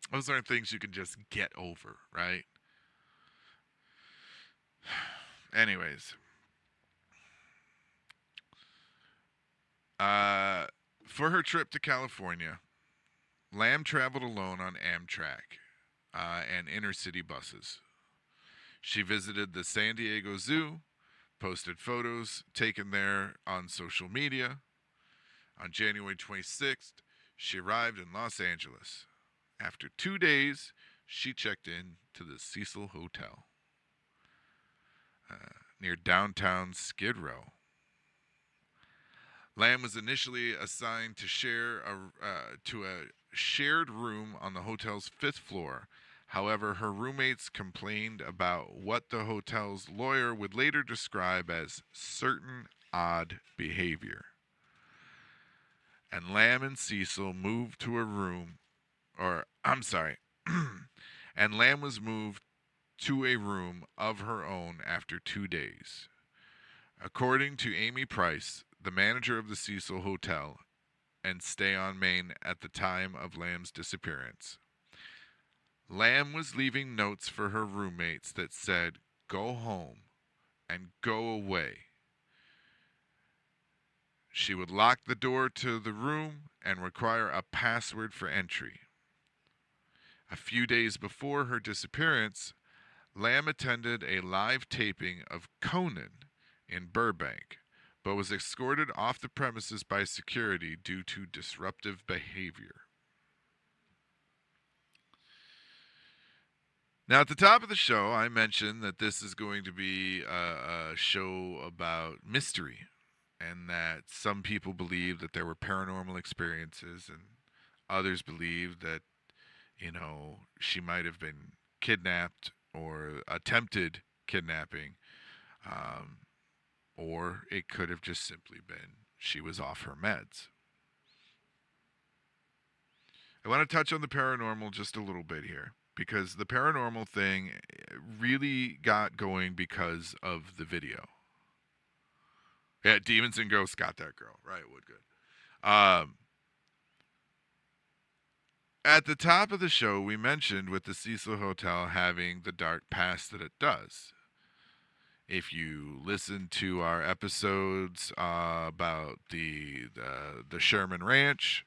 Those aren't things you can just get over, right? Anyways. For her trip to California, Lam traveled alone on Amtrak and inner-city buses. She visited the San Diego Zoo, posted photos taken there on social media. On January 26th, she arrived in Los Angeles. After 2 days, she checked in to the Cecil Hotel near downtown Skid Row. Lam was initially assigned to a shared room on the hotel's 5th floor. However, her roommates complained about what the hotel's lawyer would later describe as certain odd behavior. And Lam and Cecil moved to a room, and Lam was moved to a room of her own after 2 days. According to Amy Price, the manager of the Cecil Hotel and stay on Main at the time of Lam's disappearance, Lam was leaving notes for her roommates that said, "Go home and go away." She would lock the door to the room and require a password for entry. A few days before her disappearance, Lam attended a live taping of Conan in Burbank, but was escorted off the premises by security due to disruptive behavior. Now, at the top of the show, I mentioned that this is going to be a show about mystery, and that some people believe that there were paranormal experiences, and others believe that, she might have been kidnapped or attempted kidnapping, or it could have just simply been she was off her meds. I want to touch on the paranormal just a little bit here, because the paranormal thing really got going because of the video. Yeah, Demons and Ghosts got that girl. Right, Woodgood. At the top of the show, we mentioned with the Cecil Hotel having the dark past that it does. If you listen to our episodes about the Sherman Ranch,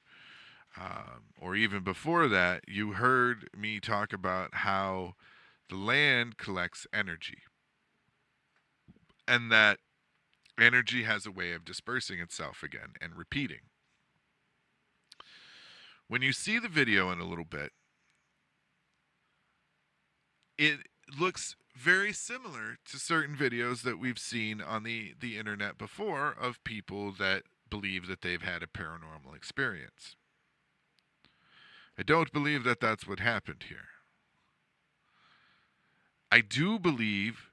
or even before that, you heard me talk about how the land collects energy, and that energy has a way of dispersing itself again and repeating. When you see the video in a little bit, it looks very similar to certain videos that we've seen on the internet before of people that believe that they've had a paranormal experience. I don't believe that that's what happened here. I do believe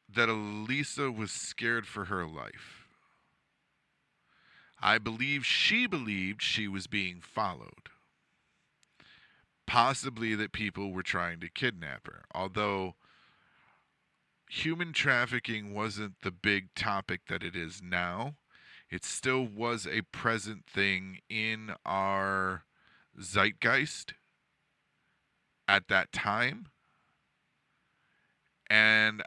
that Elisa was scared for her life. I believe she believed she was being followed. Possibly that people were trying to kidnap her. Although human trafficking wasn't the big topic that it is now, it still was a present thing in our zeitgeist at that time. And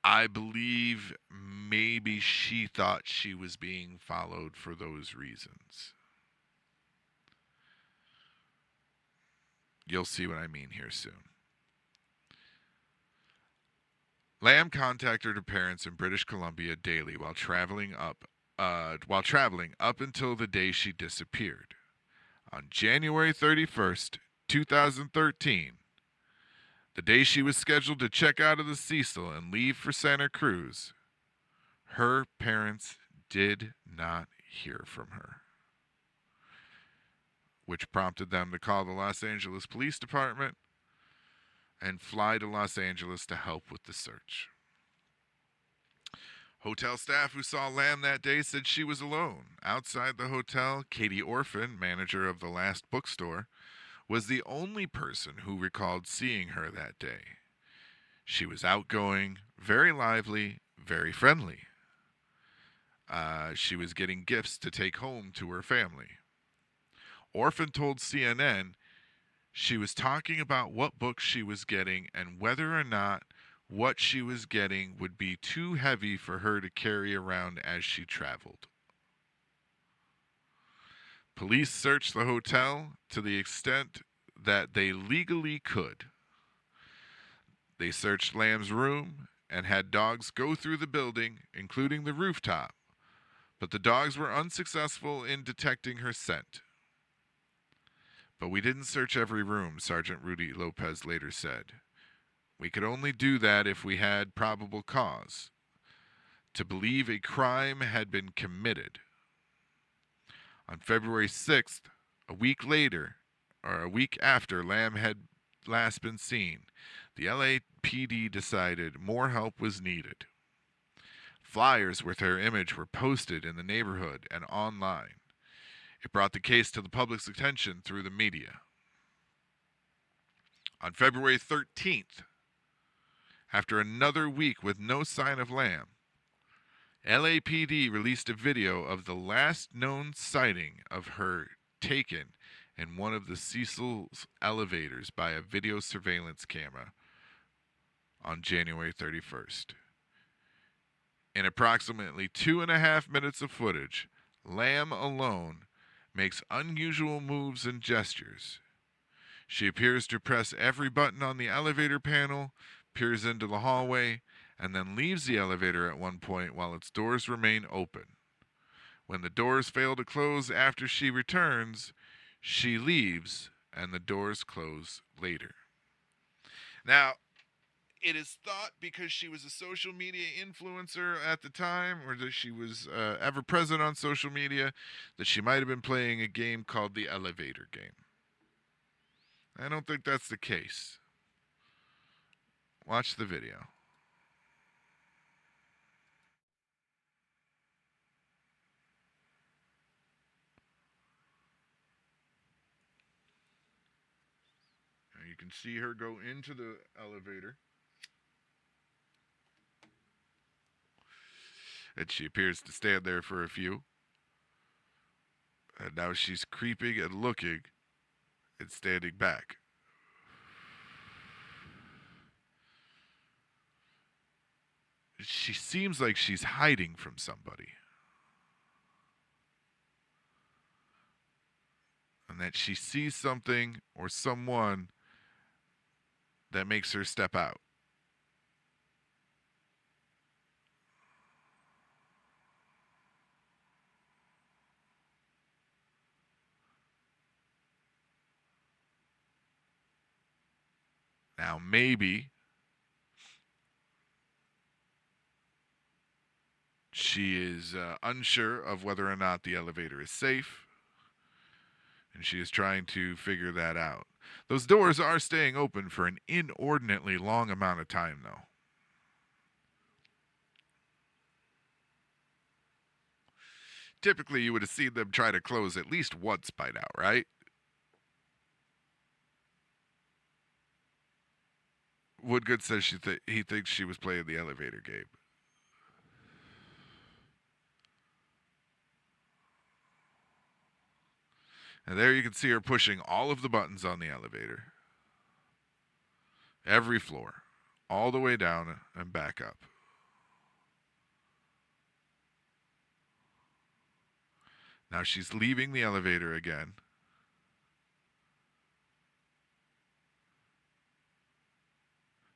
I believe maybe she thought she was being followed for those reasons. You'll see what I mean here soon. Lam contacted her parents in British Columbia daily while traveling up until the day she disappeared. On January 31st, 2013, the day she was scheduled to check out of the Cecil and leave for Santa Cruz, her parents did not hear from her, which prompted them to call the Los Angeles Police Department and fly to Los Angeles to help with the search. Hotel staff who saw Lam that day said she was alone. Outside the hotel, Katie Orphan, manager of the Last Bookstore, was the only person who recalled seeing her that day. She was outgoing, very lively, very friendly. She was getting gifts to take home to her family. Orphan told CNN she was talking about what books she was getting and whether or not what she was getting would be too heavy for her to carry around as she traveled. Police searched the hotel to the extent that they legally could. They searched Lam's room and had dogs go through the building, including the rooftop, but the dogs were unsuccessful in detecting her scent. But we didn't search every room, Sergeant Rudy Lopez later said. We could only do that if we had probable cause to believe a crime had been committed. On February 6th, a week after Lam had last been seen, the LAPD decided more help was needed. Flyers with her image were posted in the neighborhood and online. It brought the case to the public's attention through the media. On February 13th, after another week with no sign of Lam, LAPD released a video of the last known sighting of her taken in one of the Cecil's elevators by a video surveillance camera on January 31st. In approximately 2.5 minutes of footage, Lam alone makes unusual moves and gestures. She appears to press every button on the elevator panel, peers into the hallway, and then leaves the elevator at one point while its doors remain open. When the doors fail to close after she returns, she leaves and the doors close later. Now, it is thought because she was a social media influencer at the time, or that she was ever present on social media, that she might have been playing a game called the elevator game. I don't think that's the case. Watch the video. Now you can see her go into the elevator. And she appears to stand there for a few. And now she's creeping and looking and standing back. She seems like she's hiding from somebody. And that she sees something or someone that makes her step out. Now, maybe she is unsure of whether or not the elevator is safe, and she is trying to figure that out. Those doors are staying open for an inordinately long amount of time, though. Typically, you would have seen them try to close at least once by now, right? Woodgood says he thinks she was playing the elevator game. And there you can see her pushing all of the buttons on the elevator. Every floor. All the way down and back up. Now she's leaving the elevator again.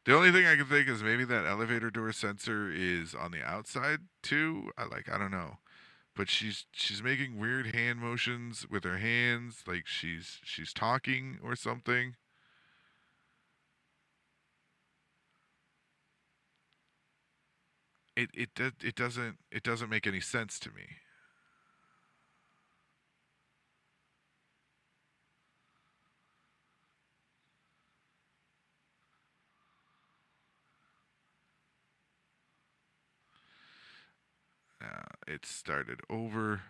The only thing I can think is maybe that elevator door sensor is on the outside too. I don't know. But she's making weird hand motions with her hands, like she's talking or something. It doesn't make any sense to me. It started over.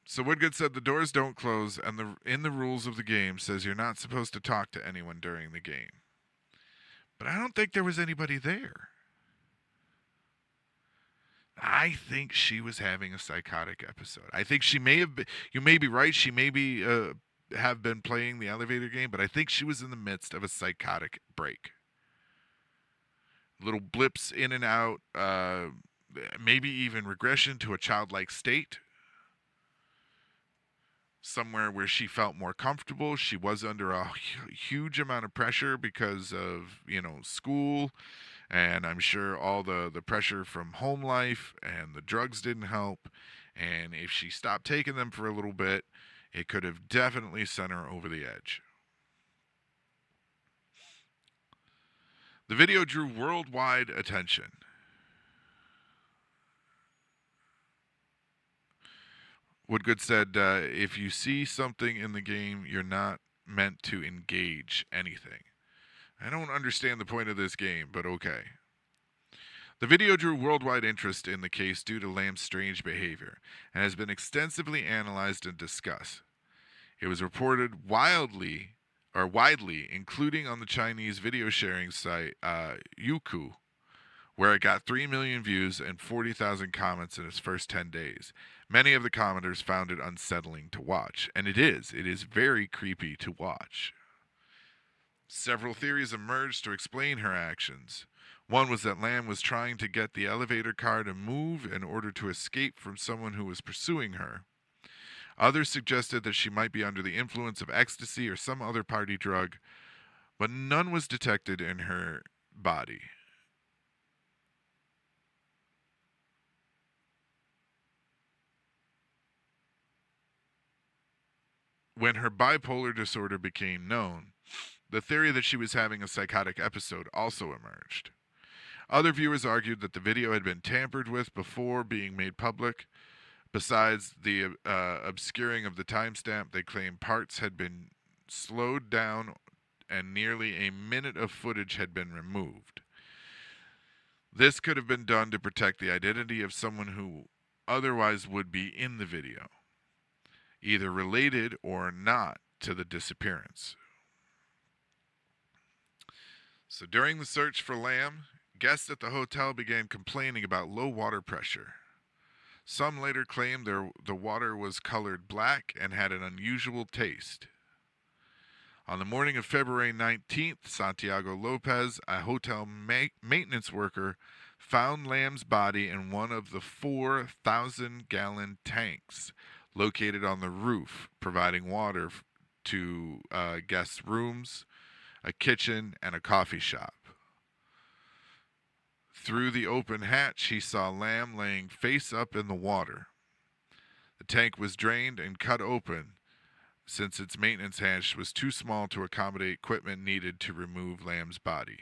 So Woodgood said the doors don't close, and in the rules of the game says you're not supposed to talk to anyone during the game. But I don't think there was anybody there. I think she was having a psychotic episode. I think she may have been, you may be right, she may be have been playing the elevator game, but I think she was in the midst of a psychotic break. Little blips in and out, maybe even regression to a childlike state. Somewhere where she felt more comfortable. She was under a huge amount of pressure because of, school, and I'm sure all the pressure from home life, and the drugs didn't help. And if she stopped taking them for a little bit, it could have definitely sent her over the edge. The video drew worldwide attention. Woodgood said, if you see something in the game, you're not meant to engage anything. I don't understand the point of this game, but okay. The video drew worldwide interest in the case due to Lam's strange behavior and has been extensively analyzed and discussed. It was reported widely, including on the Chinese video sharing site Youku, where it got 3 million views and 40,000 comments in its first 10 days. Many of the commenters found it unsettling to watch, and it is very creepy to watch. Several theories emerged to explain her actions. One was that Lam was trying to get the elevator car to move in order to escape from someone who was pursuing her. Others suggested that she might be under the influence of ecstasy or some other party drug, but none was detected in her body. When her bipolar disorder became known, the theory that she was having a psychotic episode also emerged. Other viewers argued that the video had been tampered with before being made public. Besides the obscuring of the timestamp, they claimed parts had been slowed down and nearly a minute of footage had been removed. This could have been done to protect the identity of someone who otherwise would be in the video, either related or not to the disappearance. So during the search for Lam, guests at the hotel began complaining about low water pressure. Some later claimed the water was colored black and had an unusual taste. On the morning of February 19th, Santiago Lopez, a hotel maintenance worker, found Lam's body in one of the 4,000-gallon tanks located on the roof, providing water to guests' rooms, a kitchen, and a coffee shop. Through the open hatch, he saw Lam laying face up in the water. The tank was drained and cut open since its maintenance hatch was too small to accommodate equipment needed to remove Lam's body.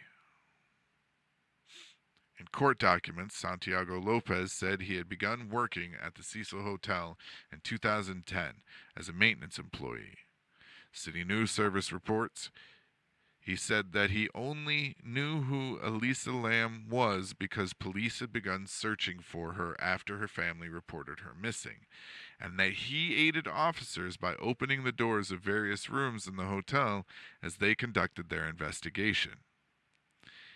In court documents, Santiago Lopez said he had begun working at the Cecil Hotel in 2010 as a maintenance employee. City News Service reports he said that he only knew who Elisa Lam was because police had begun searching for her after her family reported her missing, and that he aided officers by opening the doors of various rooms in the hotel as they conducted their investigation.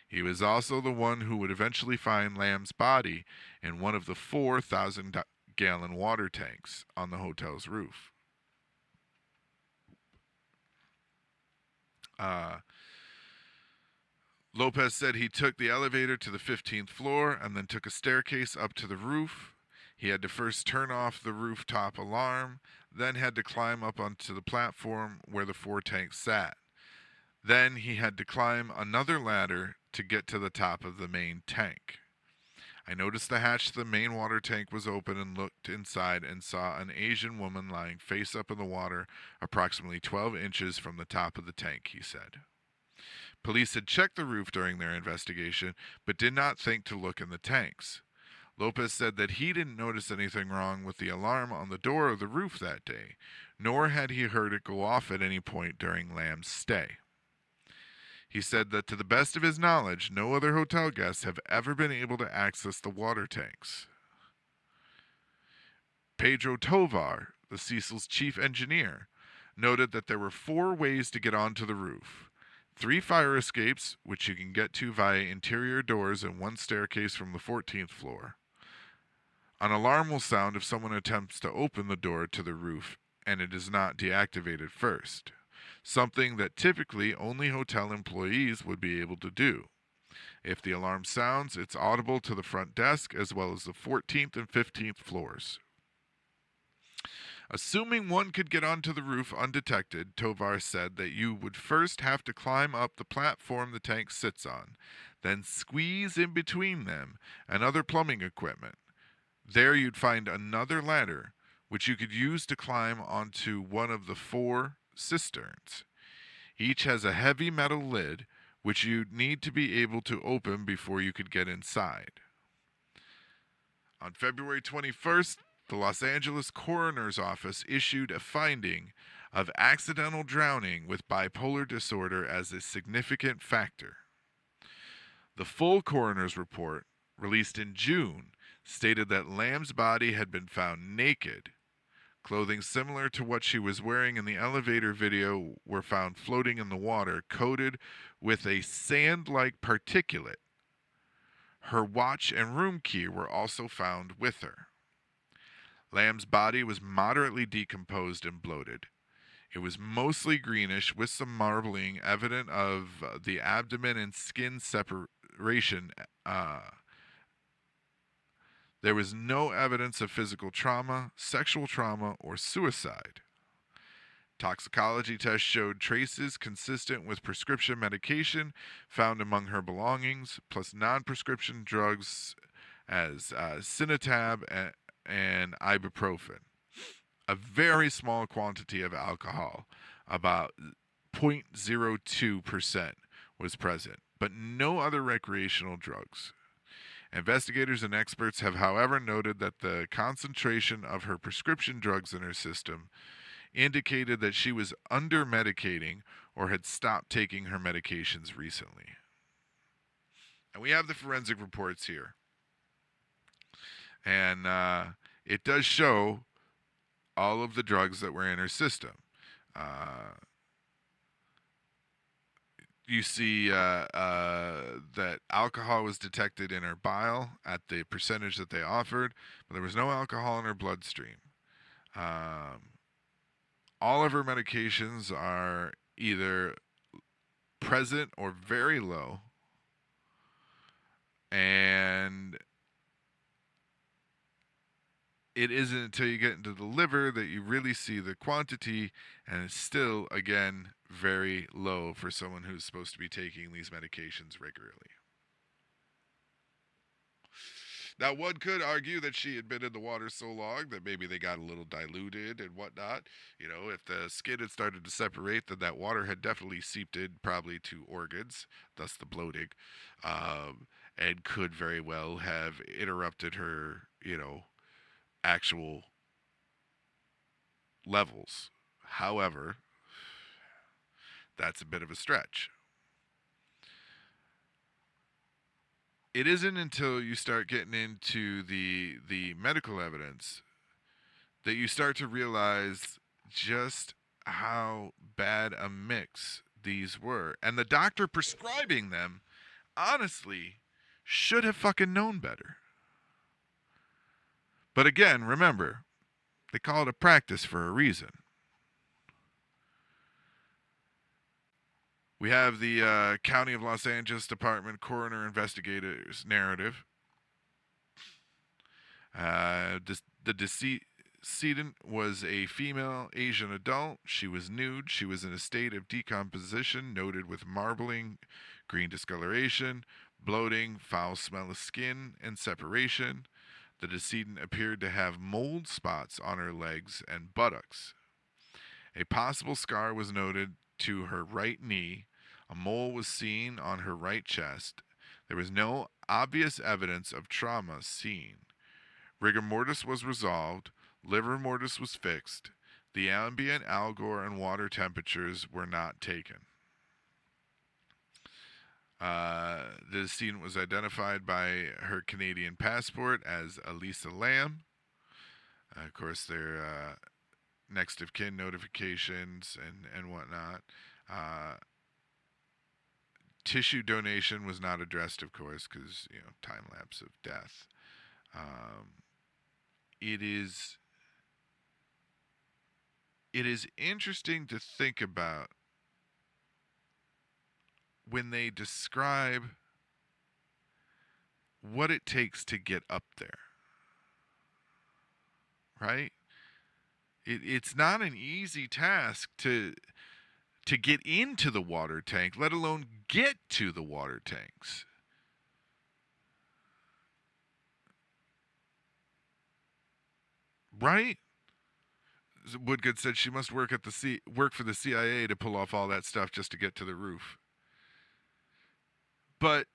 He was also the one who would eventually find Lam's body in one of the 4,000-gallon water tanks on the hotel's roof. Lopez said he took the elevator to the 15th floor and then took a staircase up to the roof. He had to first turn off the rooftop alarm, then had to climb up onto the platform where the 4 tanks sat. Then he had to climb another ladder to get to the top of the main tank. I noticed the hatch to the main water tank was open and looked inside and saw an Asian woman lying face up in the water approximately 12 inches from the top of the tank, he said. Police had checked the roof during their investigation, but did not think to look in the tanks. Lopez said that he didn't notice anything wrong with the alarm on the door of the roof that day, nor had he heard it go off at any point during Lam's stay. He said that to the best of his knowledge, no other hotel guests have ever been able to access the water tanks. Pedro Tovar, the Cecil's chief engineer, noted that there were 4 ways to get onto the roof. 3 fire escapes, which you can get to via interior doors, and 1 staircase from the 14th floor. An alarm will sound if someone attempts to open the door to the roof and it is not deactivated first, something that typically only hotel employees would be able to do. If the alarm sounds, it's audible to the front desk as well as the 14th and 15th floors. Assuming one could get onto the roof undetected, Tovar said that you would first have to climb up the platform the tank sits on, then squeeze in between them and other plumbing equipment. There you'd find another ladder, which you could use to climb onto one of the 4 cisterns. Each has a heavy metal lid, which you'd need to be able to open before you could get inside. On February 21st, the Los Angeles Coroner's Office issued a finding of accidental drowning with bipolar disorder as a significant factor. The full coroner's report, released in June, stated that Lam's body had been found naked. Clothing similar to what she was wearing in the elevator video were found floating in the water, coated with a sand-like particulate. Her watch and room key were also found with her. Lam's body was moderately decomposed and bloated. It was mostly greenish with some marbling evident of the abdomen and skin separation. There was no evidence of physical trauma, sexual trauma, or suicide. Toxicology tests showed traces consistent with prescription medication found among her belongings, plus non-prescription drugs as sinitab and ibuprofen. A very small quantity of alcohol, about 0.02%, was present, but no other recreational drugs. Investigators and experts have, however, noted that the concentration of her prescription drugs in her system indicated that she was under medicating or had stopped taking her medications recently. And we have the forensic reports here. And it does show all of the drugs that were in her system. You see that alcohol was detected in her bile at the percentage that they offered, but there was no alcohol in her bloodstream. All of her medications are either present or very low, and it isn't until you get into the liver that you really see the quantity, and it's still, again, very low for someone who's supposed to be taking these medications regularly. Now, one could argue that she had been in the water so long that maybe they got a little diluted and whatnot. You know, if the skin had started to separate, then that water had definitely seeped in probably to organs, thus the bloating, and could very well have interrupted her, actual levels. However, that's a bit of a stretch. It isn't until you start getting into the medical evidence that you start to realize just how bad a mix these were. And the doctor prescribing them, honestly, should have fucking known better. But again, remember, they call it a practice for a reason. We have the County of Los Angeles Department Coroner Investigator's narrative. The decedent was a female Asian adult. She was nude. She was in a state of decomposition, noted with marbling, green discoloration, bloating, foul smell of skin, and separation. The decedent appeared to have mold spots on her legs and buttocks. A possible scar was noted to her right knee. A mole was seen on her right chest. There was no obvious evidence of trauma seen. Rigor mortis was resolved. Liver mortis was fixed. The ambient algor and water temperatures were not taken. The decedent was identified by her Canadian passport as Elisa Lam. Of course, their next of kin notifications and whatnot. Tissue donation was not addressed, of course, because, time lapse of death. It is interesting to think about when they describe what it takes to get up there, right? It's not an easy task to get into the water tank, let alone get to the water tanks. Right? Woodgood said she must work for the CIA to pull off all that stuff just to get to the roof. But,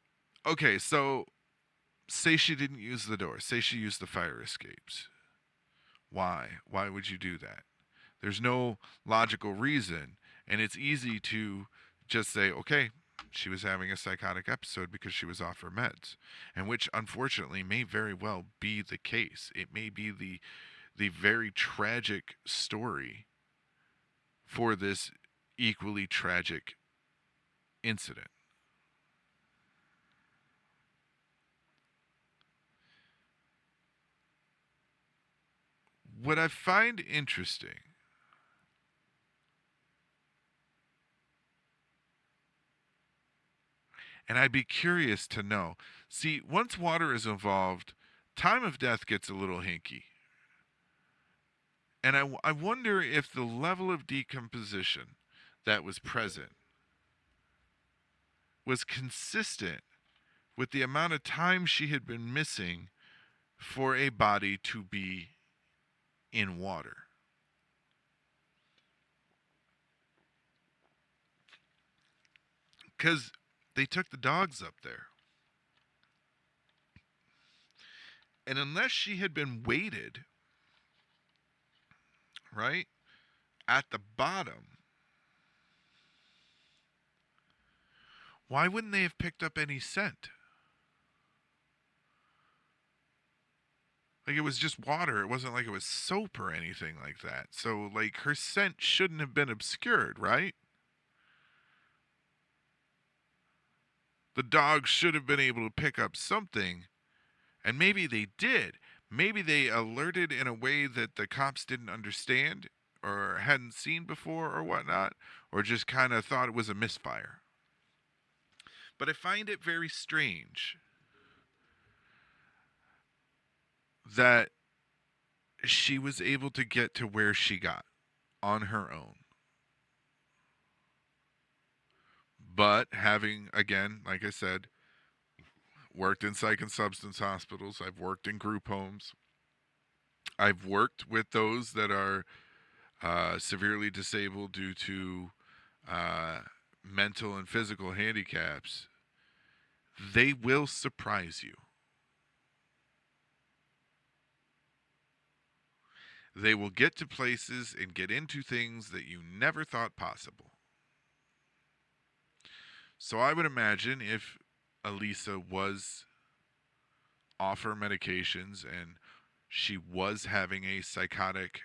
okay, so say she didn't use the door. Say she used the fire escapes. Why? Why would you do that? There's no logical reason. And it's easy to just say, okay, she was having a psychotic episode because she was off her meds. And which, unfortunately, may very well be the case. It may be the very tragic story for this equally tragic incident. What I find interesting and I'd be curious to know. See, once water is involved, time of death gets a little hinky. And I wonder if the level of decomposition that was present was consistent with the amount of time she had been missing for a body to be in water. Because they took the dogs up there. And unless she had been weighted, right, at the bottom, why wouldn't they have picked up any scent? Like, it was just water. It wasn't like it was soap or anything like that. So, like, her scent shouldn't have been obscured, right? The dogs should have been able to pick up something, and maybe they did. Maybe they alerted in a way that the cops didn't understand or hadn't seen before or whatnot, or just kind of thought it was a misfire. But I find it very strange that she was able to get to where she got on her own. But having, again, like I said, worked in psych and substance hospitals, I've worked in group homes, I've worked with those that are severely disabled due to mental and physical handicaps. They will surprise you. They will get to places and get into things that you never thought possible. So I would imagine if Elisa was off her medications and she was having a psychotic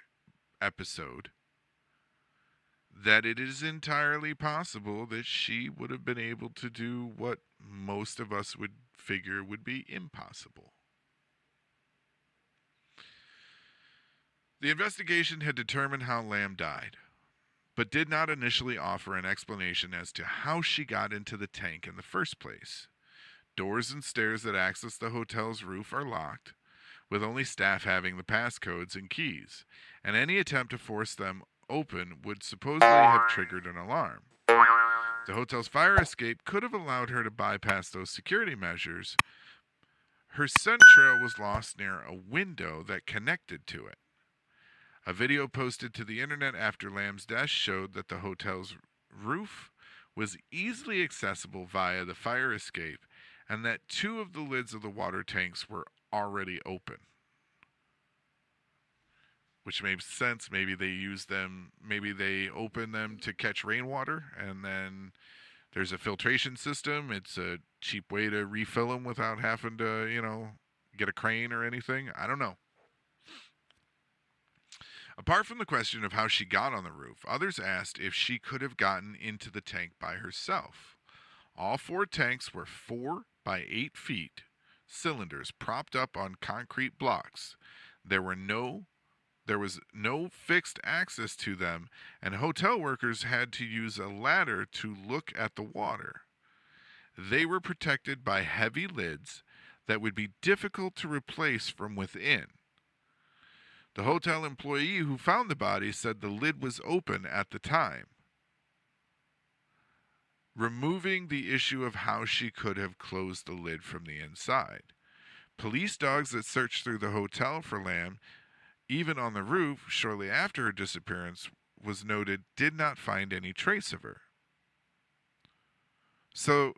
episode, that it is entirely possible that she would have been able to do what most of us would figure would be impossible. The investigation had determined how Lam died, but did not initially offer an explanation as to how she got into the tank in the first place. Doors and stairs that access the hotel's roof are locked, with only staff having the passcodes and keys, and any attempt to force them open would supposedly have triggered an alarm. The hotel's fire escape could have allowed her to bypass those security measures. Her scent trail was lost near a window that connected to it. A video posted to the internet after Lam's death showed that the hotel's roof was easily accessible via the fire escape and that 2 of the lids of the water tanks were already open. Which makes sense. Maybe they use them, maybe they open them to catch rainwater, and then there's a filtration system. It's a cheap way to refill them without having to, get a crane or anything. I don't know. Apart from the question of how she got on the roof, others asked if she could have gotten into the tank by herself. All 4 tanks were 4 by 8 feet cylinders propped up on concrete blocks. There was no fixed access to them, and hotel workers had to use a ladder to look at the water. They were protected by heavy lids that would be difficult to replace from within. The hotel employee who found the body said the lid was open at the time, removing the issue of how she could have closed the lid from the inside. Police dogs that searched through the hotel for Lam, even on the roof shortly after her disappearance, was noted did not find any trace of her. So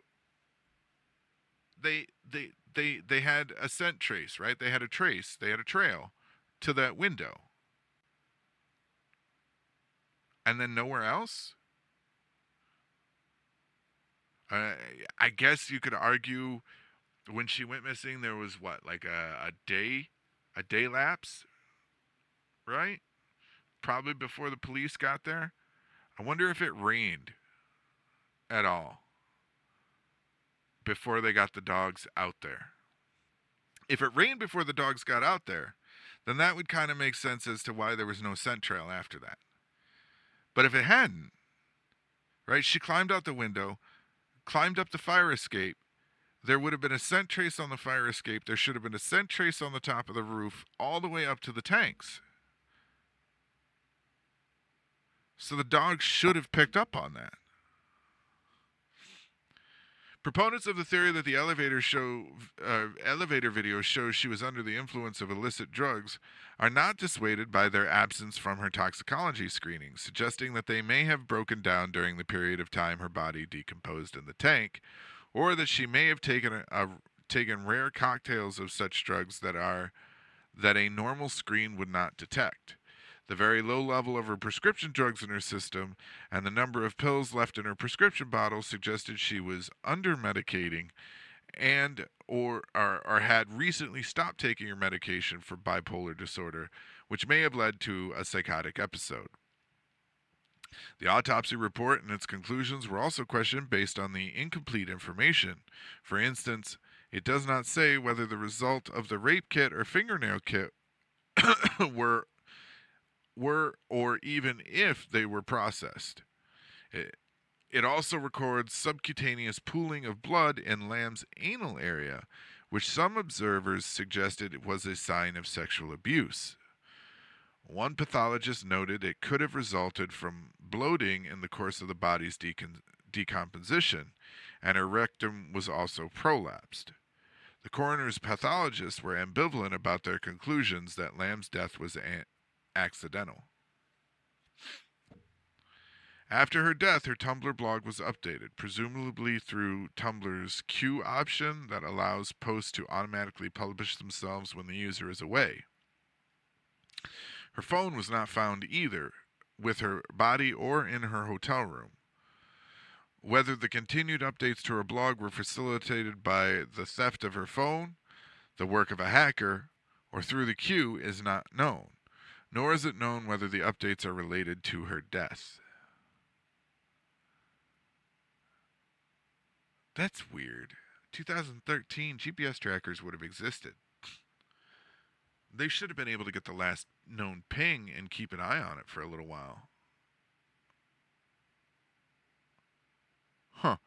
they had a scent trace, right? They had a trail to that window. And then nowhere else? I guess you could argue when she went missing there was like a day lapse, right? Probably before the police got there. I wonder if it rained at all before they got the dogs out there. If it rained before the dogs got out there, then that would kind of make sense as to why there was no scent trail after that. But if it hadn't, right, she climbed out the window, climbed up the fire escape, there would have been a scent trace on the fire escape, there should have been a scent trace on the top of the roof, all the way up to the tanks. So the dog should have picked up on that. Proponents of the theory that the elevator video shows she was under the influence of illicit drugs are not dissuaded by their absence from her toxicology screening, suggesting that they may have broken down during the period of time her body decomposed in the tank, or that she may have taken rare cocktails of such drugs that a normal screen would not detect. The very low level of her prescription drugs in her system and the number of pills left in her prescription bottle suggested she was under-medicating and or had recently stopped taking her medication for bipolar disorder, which may have led to a psychotic episode. The autopsy report and its conclusions were also questioned based on the incomplete information. For instance, it does not say whether the result of the rape kit or fingernail kit were or even if they were processed. It also records subcutaneous pooling of blood in Lam's anal area, which some observers suggested was a sign of sexual abuse. One pathologist noted it could have resulted from bloating in the course of the body's decomposition, and her rectum was also prolapsed. The coroner's pathologists were ambivalent about their conclusions that Lamb's death was accidental. After her death, her Tumblr blog was updated, presumably through Tumblr's Q option that allows posts to automatically publish themselves when the user is away. Her phone was not found either, with her body or in her hotel room. Whether the continued updates to her blog were facilitated by the theft of her phone, the work of a hacker, or through the Q is not known, nor is it known whether the updates are related to her death. That's weird. 2013, GPS trackers would have existed. They should have been able to get the last known ping and keep an eye on it for a little while. Huh.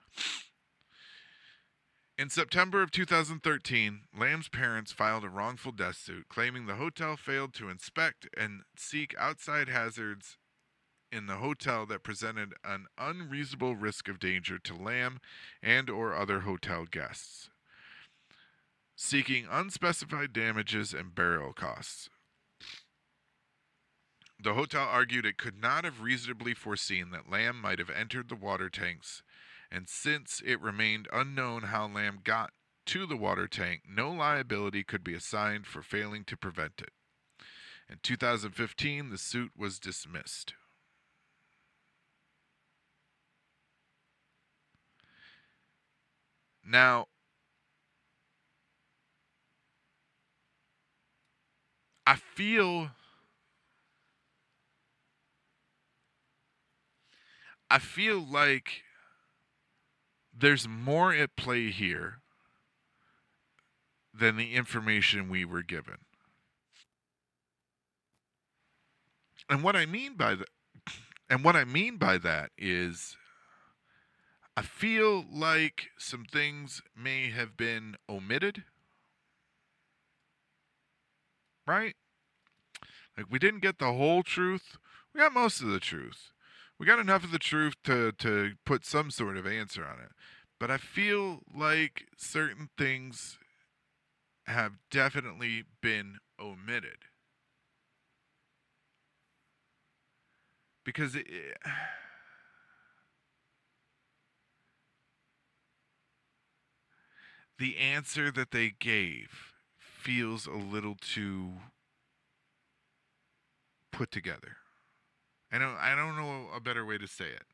In September of 2013, Lamb's parents filed a wrongful death suit claiming the hotel failed to inspect and seek outside hazards in the hotel that presented an unreasonable risk of danger to Lam and or other hotel guests, seeking unspecified damages and burial costs. The hotel argued it could not have reasonably foreseen that Lam might have entered the water tanks, and since it remained unknown how Lam got to the water tank, no liability could be assigned for failing to prevent it. In 2015, the suit was dismissed. Now, I feel like there's more at play here than the information we were given. And what I mean by that is I feel like some things may have been omitted. Right? Like, we didn't get the whole truth. We got most of the truth. We got enough of the truth to put some sort of answer on it. But I feel like certain things have definitely been omitted. Because the answer that they gave feels a little too put together. I don't know a better way to say it.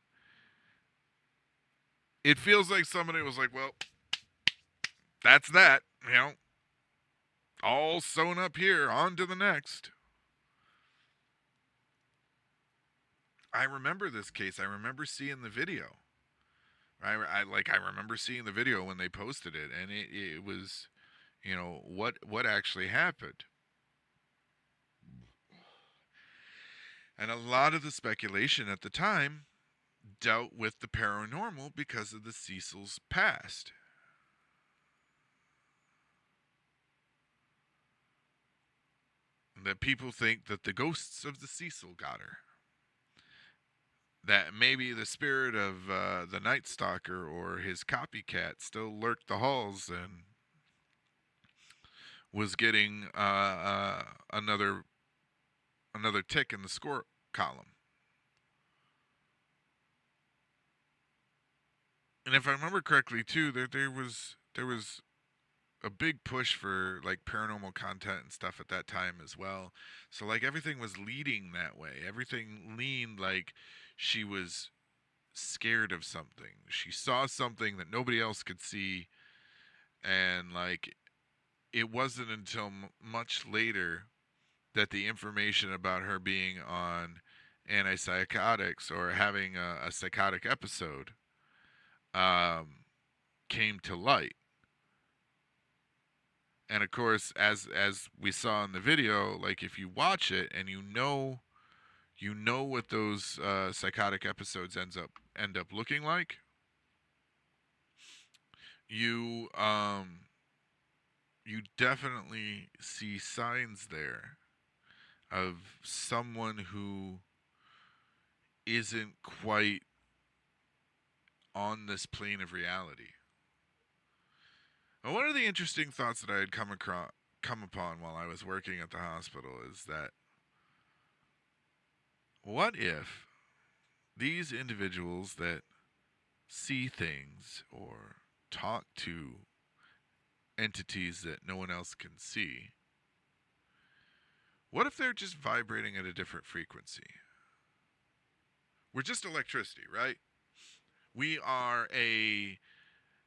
It feels like somebody was like, well, that's that, all sewn up here, on to the next. I remember this case. I remember seeing the video. I remember seeing the video when they posted it, and it was, what actually happened. And a lot of the speculation at the time dealt with the paranormal because of the Cecil's past. That people think that the ghosts of the Cecil got her. that maybe the spirit of the Night Stalker or his copycat still lurked the halls and was getting another tick in the score column. And if I remember correctly, too, there was a big push for like paranormal content and stuff at that time as well. So like everything was leading that way. Everything leaned like she was scared of something. She saw something that nobody else could see, and like it wasn't until much later that the information about her being on antipsychotics or having a psychotic episode um, came to light. And of course, as we saw in the video, like if you watch it and you know what those psychotic episodes end up looking like, you you definitely see signs there of someone who isn't quite on this plane of reality. And one of the interesting thoughts that I had come upon while I was working at the hospital is that what if these individuals that see things or talk to entities that no one else can see, what if they're just vibrating at a different frequency? We're just electricity, right? We are a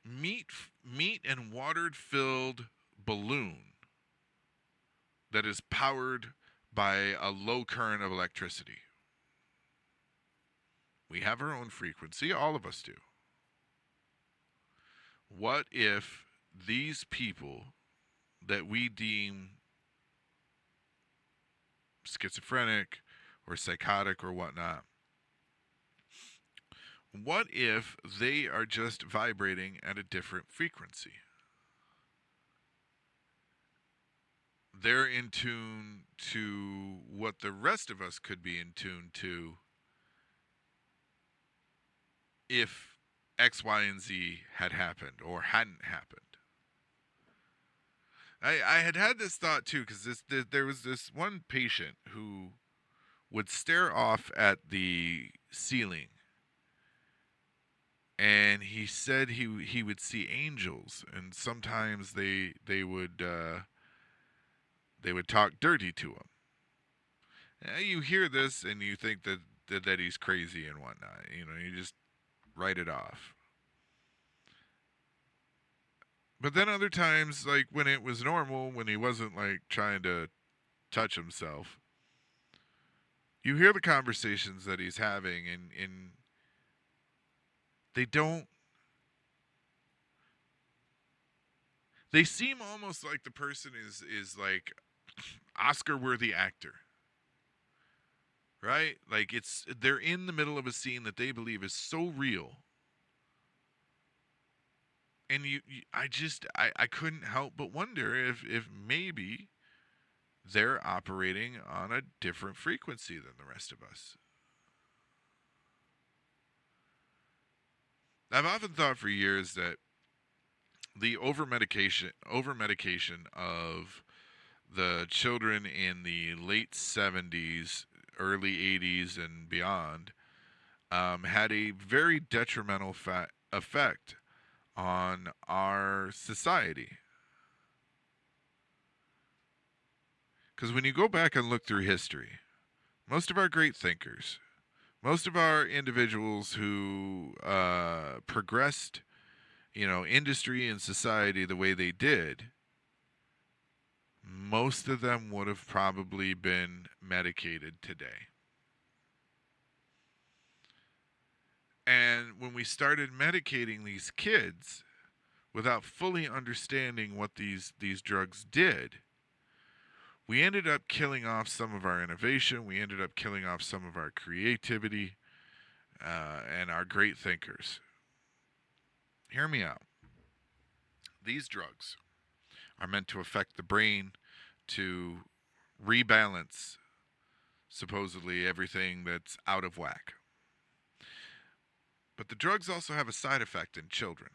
meat and watered filled balloon that is powered by a low current of electricity. We have our own frequency, all of us do. What if these people that we deem schizophrenic or psychotic or whatnot, what if they are just vibrating at a different frequency? They're in tune to what the rest of us could be in tune to if X, Y, and Z had happened or hadn't happened. I had this thought too, because there was this one patient who would stare off at the ceiling, and he said he would see angels, and sometimes they would talk dirty to him. Now, you hear this and you think that he's crazy and whatnot. You know, you just write it off. But then other times, like when it was normal, when he wasn't like trying to touch himself, you hear the conversations that he's having, and they don't. They seem almost like the person is like Oscar-worthy actor, right? Like they're in the middle of a scene that they believe is so real, and I couldn't help but wonder if maybe they're operating on a different frequency than the rest of us. I've often thought for years that the over medication of the children in the late 70s, early 80s, and beyond had a very detrimental effect on our society. Because when you go back and look through history, most of our great thinkers, most of our individuals who progressed, industry and society the way they did, most of them would have probably been medicated today. And when we started medicating these kids without fully understanding what these drugs did, we ended up killing off some of our innovation. We ended up killing off some of our creativity and our great thinkers. Hear me out. These drugs are meant to affect the brain to rebalance supposedly everything that's out of whack. But the drugs also have a side effect in children,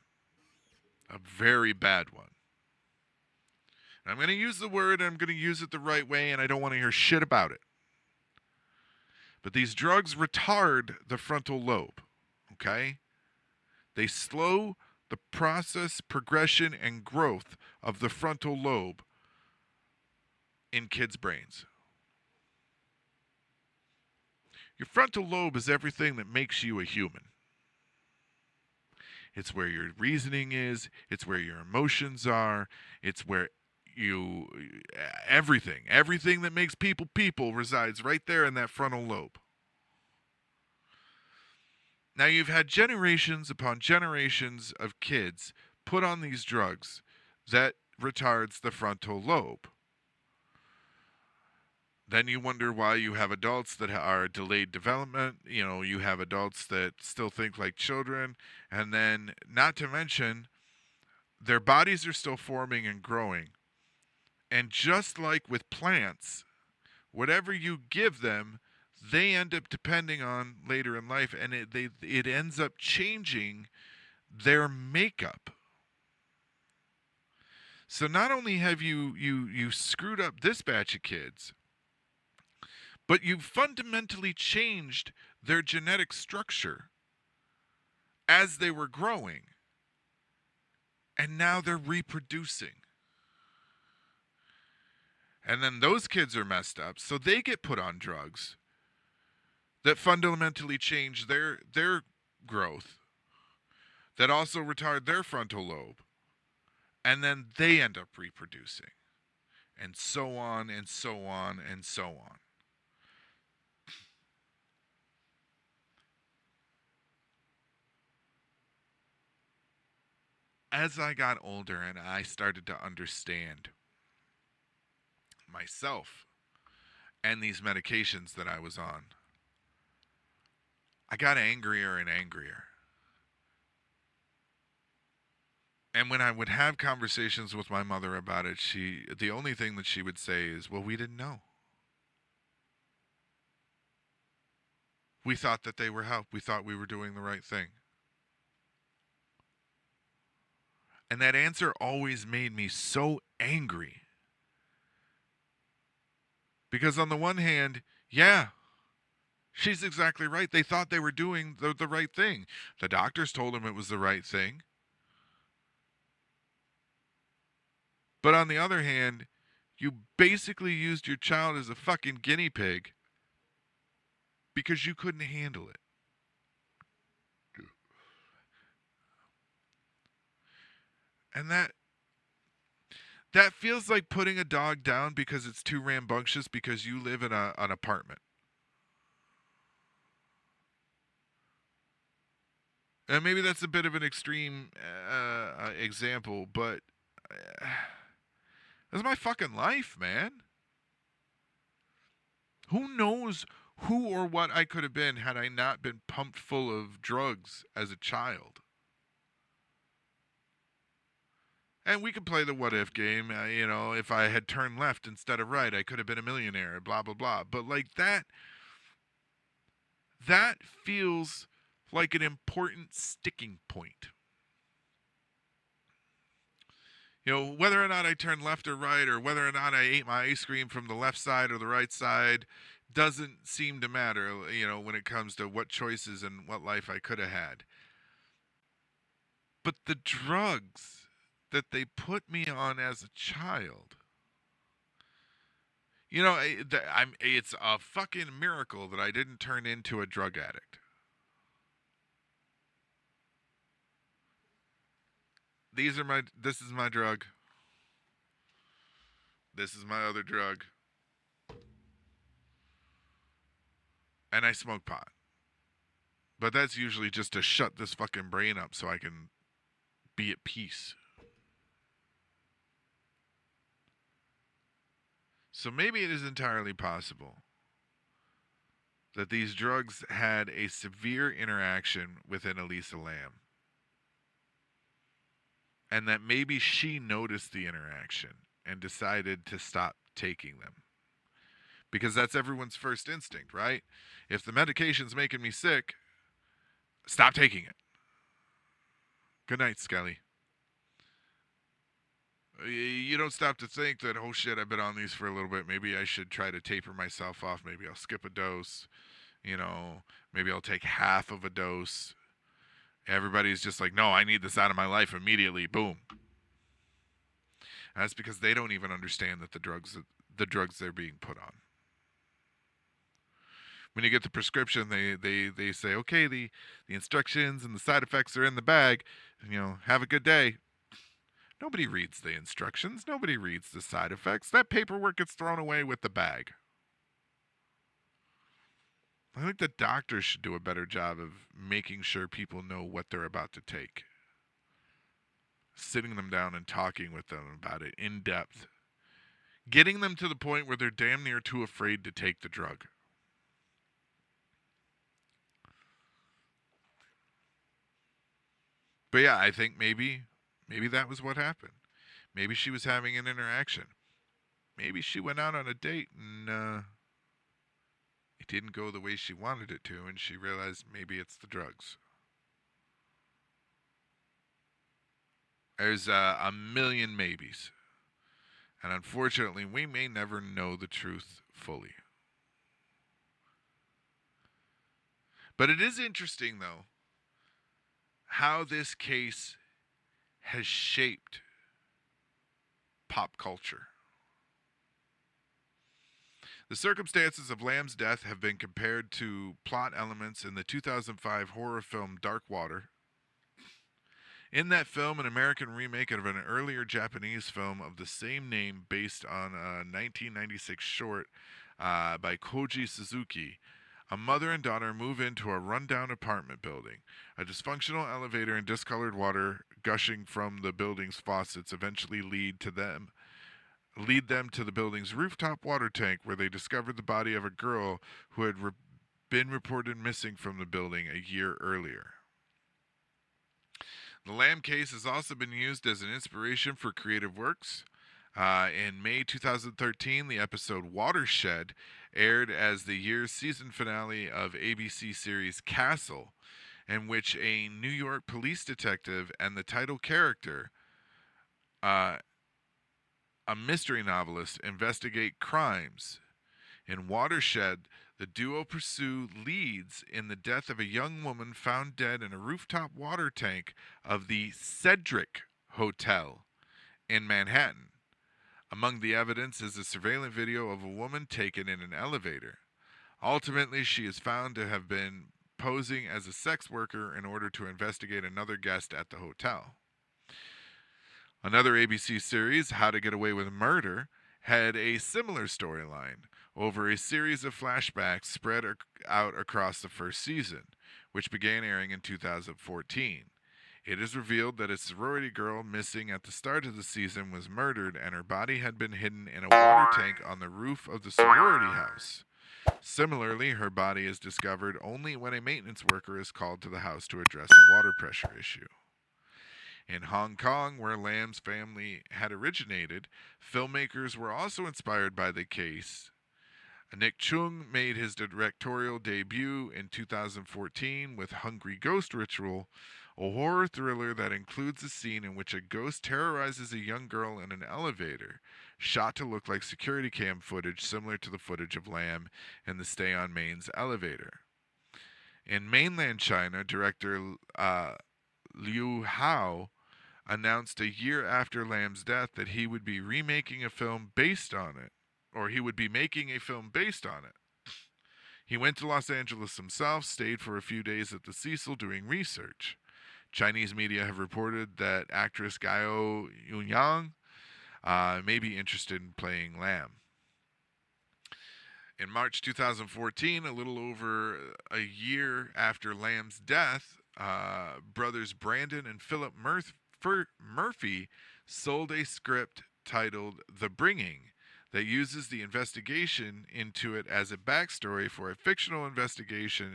a very bad one. And I'm going to use the word, and I'm going to use it the right way, and I don't want to hear shit about it. But these drugs retard the frontal lobe, okay? They slow the process, progression, and growth of the frontal lobe in kids' brains. Your frontal lobe is everything that makes you a human. It's where your reasoning is. It's where your emotions are. It's where everything that makes people resides right there in that frontal lobe. Now you've had generations upon generations of kids put on these drugs that retards the frontal lobe. Then you wonder why you have adults that are delayed development. You have adults that still think like children. And then, not to mention, their bodies are still forming and growing. And just like with plants, whatever you give them, they end up depending on later in life. And it ends up changing their makeup. So not only have you screwed up this batch of kids, but you've fundamentally changed their genetic structure as they were growing. And now they're reproducing. And then those kids are messed up, so they get put on drugs that fundamentally change their growth, that also retard their frontal lobe. And then they end up reproducing. And so on and so on and so on. As I got older and I started to understand myself and these medications that I was on, I got angrier and angrier. And when I would have conversations with my mother about it, the only thing that she would say is, well, we didn't know. We thought that they were help. We thought we were doing the right thing. And that answer always made me so angry. Because on the one hand, yeah, she's exactly right. They thought they were doing the right thing. The doctors told them it was the right thing. But on the other hand, you basically used your child as a fucking guinea pig because you couldn't handle it. And that feels like putting a dog down because it's too rambunctious because you live in an apartment. And maybe that's a bit of an extreme example, but that's my fucking life, man. Who knows who or what I could have been had I not been pumped full of drugs as a child. And we could play the what if game, if I had turned left instead of right, I could have been a millionaire, blah, blah, blah. But like that feels like an important sticking point. Whether or not I turned left or right, or whether or not I ate my ice cream from the left side or the right side, doesn't seem to matter, when it comes to what choices and what life I could have had. But the drugs that they put me on as a child, it's a fucking miracle that I didn't turn into a drug addict. This is my drug. This is my other drug. And I smoke pot. But that's usually just to shut this fucking brain up so I can be at peace. So maybe it is entirely possible that these drugs had a severe interaction within Elisa Lam. And that maybe she noticed the interaction and decided to stop taking them. Because that's everyone's first instinct, right? If the medication's making me sick, Stop taking it. Good night, Skelly. You don't stop to think that, oh shit, I've been on these for a little bit. Maybe I should try to taper myself off. Maybe I'll skip a dose. Maybe I'll take half of a dose. Everybody's just like, no, I need this out of my life immediately. Boom. And that's because they don't even understand that the drugs they're being put on. When you get the prescription, they say, okay, the instructions and the side effects are in the bag. Have a good day. Nobody reads the instructions. Nobody reads the side effects. That paperwork gets thrown away with the bag. I think the doctors should do a better job of making sure people know what they're about to take. Sitting them down and talking with them about it in depth. Getting them to the point where they're damn near too afraid to take the drug. But yeah, I think maybe that was what happened. Maybe she was having an interaction. Maybe she went out on a date and it didn't go the way she wanted it to, and she realized maybe it's the drugs. There's a million maybes. And unfortunately, we may never know the truth fully. But it is interesting, though, how this case has shaped pop culture. The circumstances of Lam's death have been compared to plot elements in the 2005 horror film Dark Water. In that film, an American remake of an earlier Japanese film of the same name based on a 1996 short by Koji Suzuki, a mother and daughter move into a rundown apartment building. A dysfunctional elevator and discolored water gushing from the building's faucets eventually lead them to the building's rooftop water tank, where they discovered the body of a girl who had been reported missing from the building a year earlier. The Lam case has also been used as an inspiration for creative works. In May 2013, the episode Watershed aired as the year's season finale of ABC series Castle, in which a New York police detective and the title character, a mystery novelist, investigate crimes. In Watershed, the duo pursue leads in the death of a young woman found dead in a rooftop water tank of the Cedric Hotel in Manhattan. Among the evidence is a surveillance video of a woman taken in an elevator. Ultimately, she is found to have been posing as a sex worker in order to investigate another guest at the hotel. Another ABC series, How to Get Away with Murder, had a similar storyline over a series of flashbacks spread out across the first season, which began airing in 2014. It is revealed that a sorority girl missing at the start of the season was murdered, and her body had been hidden in a water tank on the roof of the sorority house. Similarly, her body is discovered only when a maintenance worker is called to the house to address a water pressure issue. In Hong Kong, where Lam's family had originated, filmmakers were also inspired by the case. Nick Chung made his directorial debut in 2014 with Hungry Ghost Ritual, a horror thriller that includes a scene in which a ghost terrorizes a young girl in an elevator, shot to look like security cam footage similar to the footage of Lam in the Stay on Main's elevator. In mainland China, director Liu Hao announced a year after Lam's death that he would be making a film based on it. He went to Los Angeles himself, stayed for a few days at the Cecil doing research. Chinese media have reported that actress Gao Yunyang may be interested in playing Lam. In March 2014, a little over a year after Lam's death, brothers Brandon and Philip Murphy sold a script titled The Bringing that uses the investigation into it as a backstory for a fictional investigating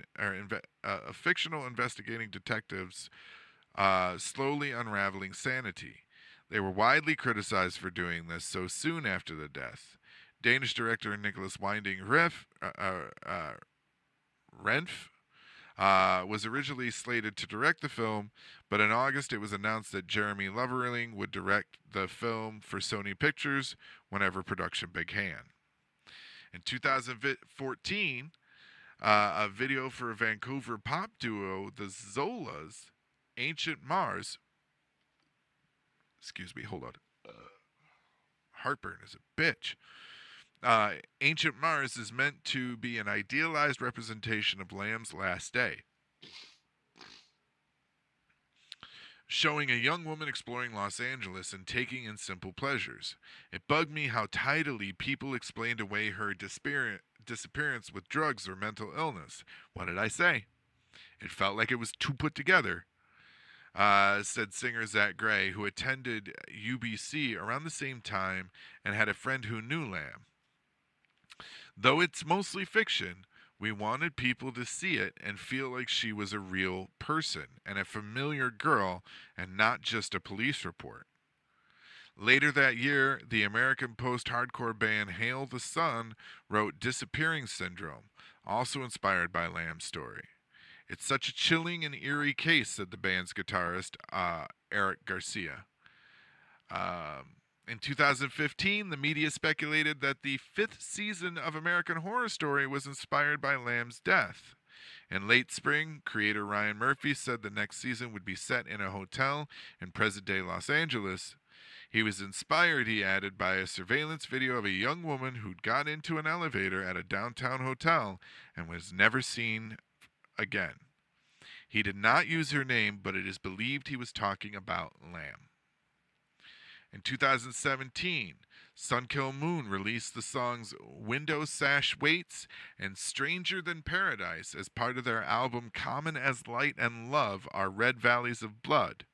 detectives slowly unraveling sanity. They were widely criticized for doing this so soon after the death. Danish director Nicholas Winding Refn was originally slated to direct the film, but in August it was announced that Jeremy Lovering would direct the film for Sony Pictures whenever production began. In 2014, a video for Vancouver pop duo the Zolas, Ancient Mars. Excuse me, hold on. Heartburn is a bitch. Ancient Mars is meant to be an idealized representation of Lamb's last day, showing a young woman exploring Los Angeles and taking in simple pleasures. It bugged me how tidily people explained away her disappearance with drugs or mental illness. What did I say? It felt like it was too put together, said singer Zach Gray, who attended UBC around the same time and had a friend who knew Lamb. Though it's mostly fiction, we wanted people to see it and feel like she was a real person and a familiar girl and not just a police report. Later that year, the American post-hardcore band Hail the Sun wrote Disappearing Syndrome, also inspired by Lamb's story. It's such a chilling and eerie case, said the band's guitarist, Eric Garcia. In 2015, the media speculated that the 5th season of American Horror Story was inspired by Lamb's death. In late spring, creator Ryan Murphy said the next season would be set in a hotel in present-day Los Angeles. He was inspired, he added, by a surveillance video of a young woman who'd got into an elevator at a downtown hotel and was never seen again. He did not use her name, but it is believed he was talking about Lamb. In 2017, Sunkill Moon released the songs Window Sash Waits and Stranger Than Paradise as part of their album Common as Light and Love Are Red Valleys of Blood.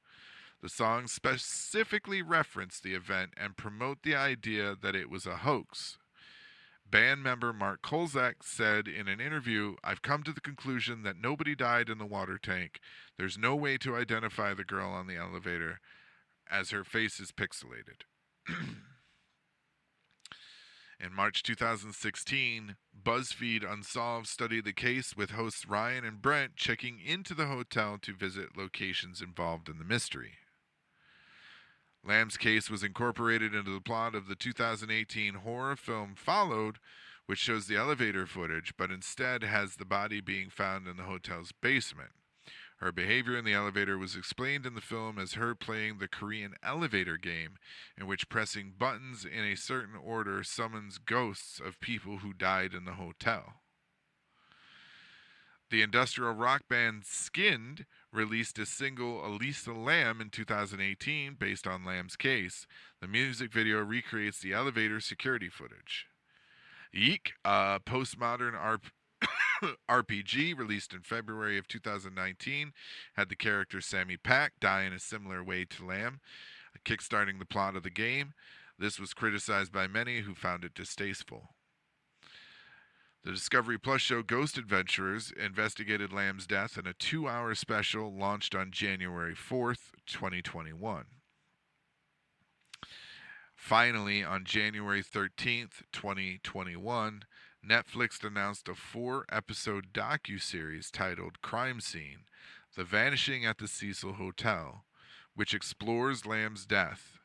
The songs specifically reference the event and promote the idea that it was a hoax. Band member Mark Kolzak said in an interview, "I've come to the conclusion that nobody died in the water tank. There's no way to identify the girl on the elevator, as her face is pixelated." In March 2016, BuzzFeed Unsolved studied the case with hosts Ryan and Brent checking into the hotel to visit locations involved in the mystery. Lamb's case was incorporated into the plot of the 2018 horror film Followed, which shows the elevator footage, but instead has the body being found in the hotel's basement. Her behavior in the elevator was explained in the film as her playing the Korean elevator game, in which pressing buttons in a certain order summons ghosts of people who died in the hotel. The industrial rock band Skinned released a single, Elisa Lam, in 2018 based on Lamb's case. The music video recreates the elevator security footage. Yeek, a postmodern RPG released in February of 2019, had the character Sammy Pack die in a similar way to Lamb, kickstarting the plot of the game. This was criticized by many who found it distasteful. The Discovery Plus show Ghost Adventurers investigated Lamb's death in a 2-hour special launched on January 4th, 2021. Finally, on January 13th, 2021, Netflix announced a 4-episode docuseries titled Crime Scene: The Vanishing at the Cecil Hotel, which explores Lamb's death,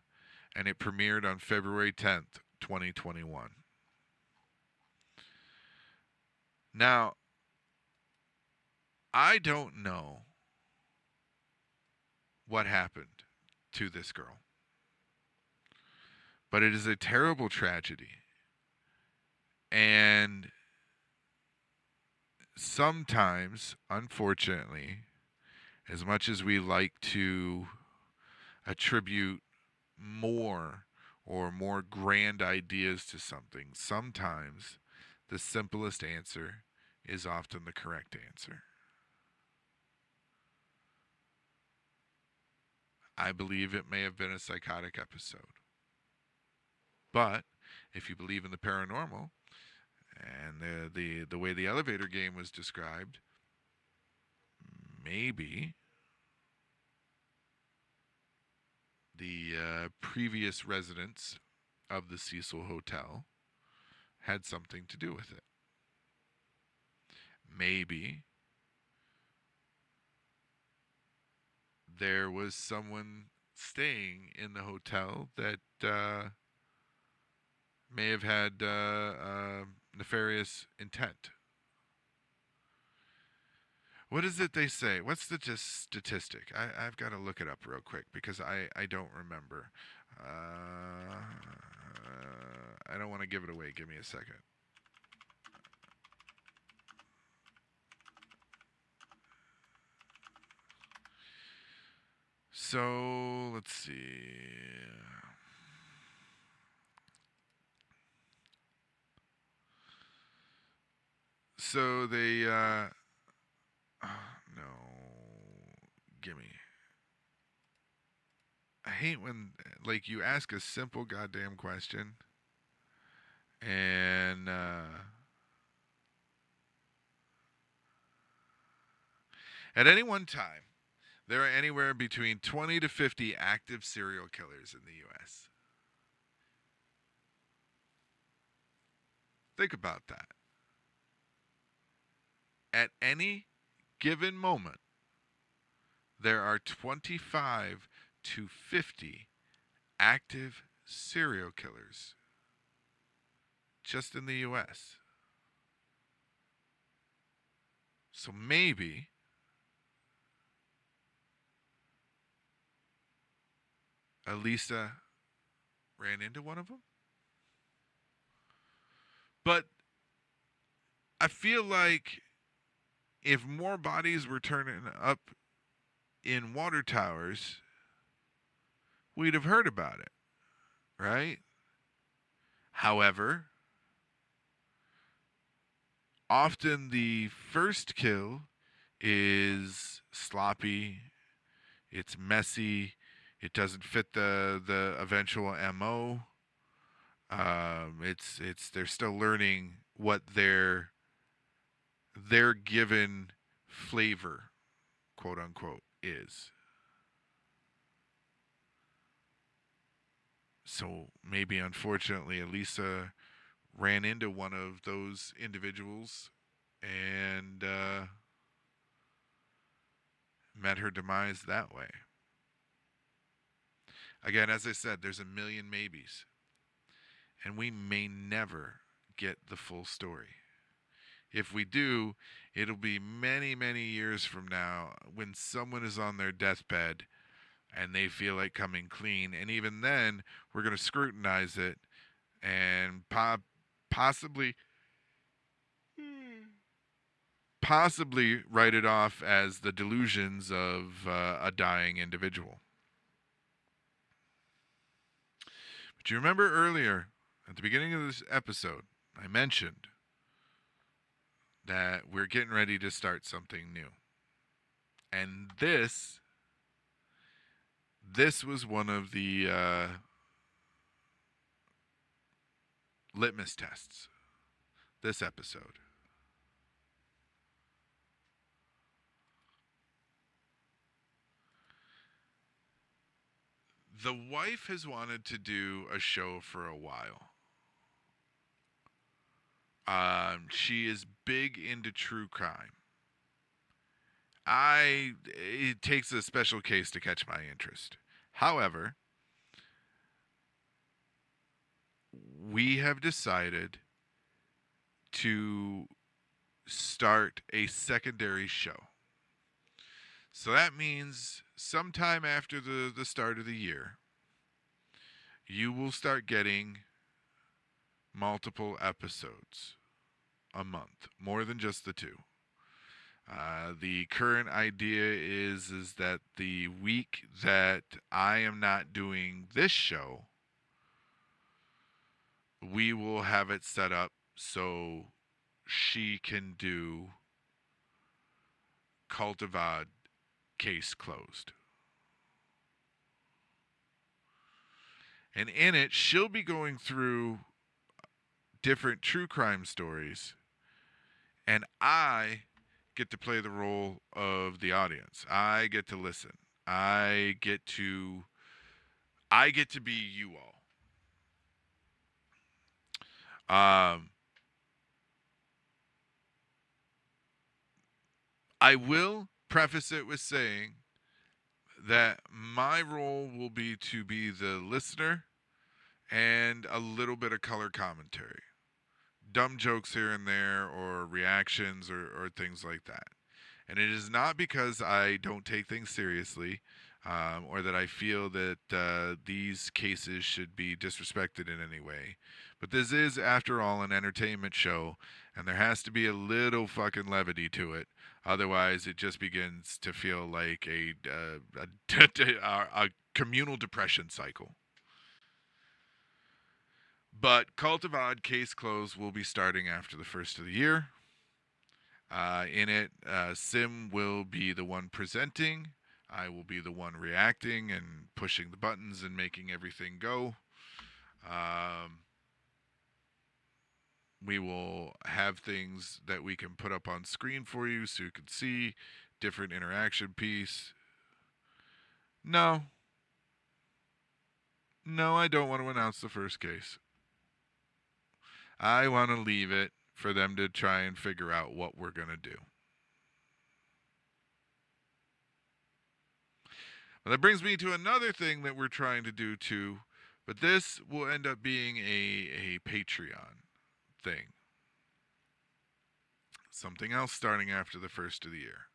and it premiered on February 10th, 2021. Now, I don't know what happened to this girl, but it is a terrible tragedy. And sometimes, unfortunately, as much as we like to attribute more or more grand ideas to something, sometimes the simplest answer is often the correct answer. I believe it may have been a psychotic episode. But if you believe in the paranormal, and the way the elevator game was described, maybe the previous residents of the Cecil Hotel had something to do with it. Maybe there was someone staying in the hotel that may have had nefarious intent. What is it they say? What's the just statistic? I've got to look it up real quick because I don't remember. I don't want to give it away. Give me a second. So let's see. So they no, gimme. I hate when like you ask a simple goddamn question and at any one time there are anywhere between 20 to 50 active serial killers in the US. Think about that. At any given moment there are 25 to 50 active serial killers just in the US. So maybe Elisa ran into one of them. But I feel like if more bodies were turning up in water towers, we'd have heard about it, right? However, often the first kill is sloppy, it's messy, it doesn't fit the eventual MO. It's they're still learning what their given flavor, quote unquote, is. So maybe unfortunately Elisa ran into one of those individuals and met her demise that way. Again, as I said, there's a million maybes. And we may never get the full story. If we do, it'll be many, many years from now when someone is on their deathbed and they feel like coming clean. And even then, we're going to scrutinize it and possibly write it off as the delusions of a dying individual. But you remember earlier, at the beginning of this episode, I mentioned that we're getting ready to start something new. And this was one of the litmus tests. This episode. The wife has wanted to do a show for a while. She is big into true crime. It takes a special case to catch my interest. However, we have decided to start a secondary show. So that means sometime after the start of the year, you will start getting multiple episodes a month, more than just the two. The current idea is that the week that I am not doing this show, we will have it set up so she can do Cultivad Case Closed. And in it, she'll be going through different true crime stories, and I get to play the role of the audience. I get to listen. I get to be you all. I will preface it with saying that my role will be to be the listener and a little bit of color commentary. Dumb jokes here and there, or reactions, or things like that. And it is not because I don't take things seriously, or that I feel that these cases should be disrespected in any way. But this is, after all, an entertainment show, and there has to be a little fucking levity to it. Otherwise, it just begins to feel like a communal depression cycle. But Cult of Odd Case Closed will be starting after the first of the year. In it, Sim will be the one presenting. I will be the one reacting and pushing the buttons and making everything go. We will have things that we can put up on screen for you so you can see different interaction piece. No, I don't want to announce the first case. I want to leave it for them to try and figure out what we're going to do. Well, that brings me to another thing that we're trying to do too, but this will end up being a Patreon thing. Something else starting after the first of the year.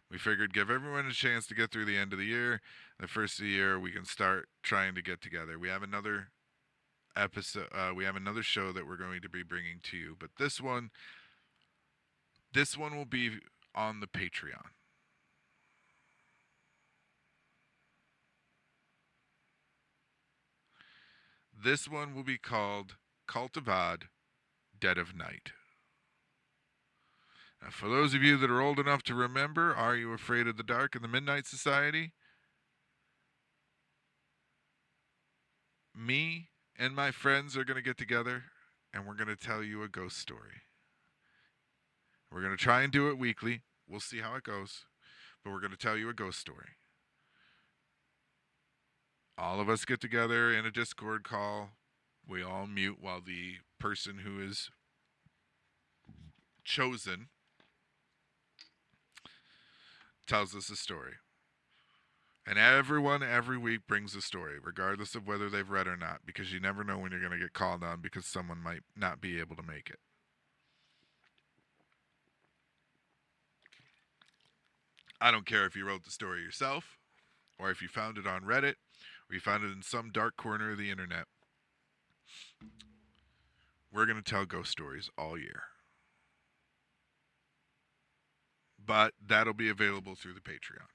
We figured give everyone a chance to get through the end of the year. The first of the year, we can start trying to get together. We have another episode. We have another show that we're going to be bringing to you, but this one will be on the Patreon. This one will be called Cult of Odd, Dead of Night. Now, for those of you that are old enough to remember, Are You Afraid of the Dark and the Midnight Society? Me and my friends are going to get together and we're going to tell you a ghost story. We're going to try and do it weekly. We'll see how it goes. But we're going to tell you a ghost story. All of us get together in a Discord call. We all mute while the person who is chosen tells us a story. And everyone every week brings a story, regardless of whether they've read or not, because you never know when you're going to get called on because someone might not be able to make it. I don't care if you wrote the story yourself, or if you found it on Reddit, or you found it in some dark corner of the internet. We're going to tell ghost stories all year. But that'll be available through the Patreon.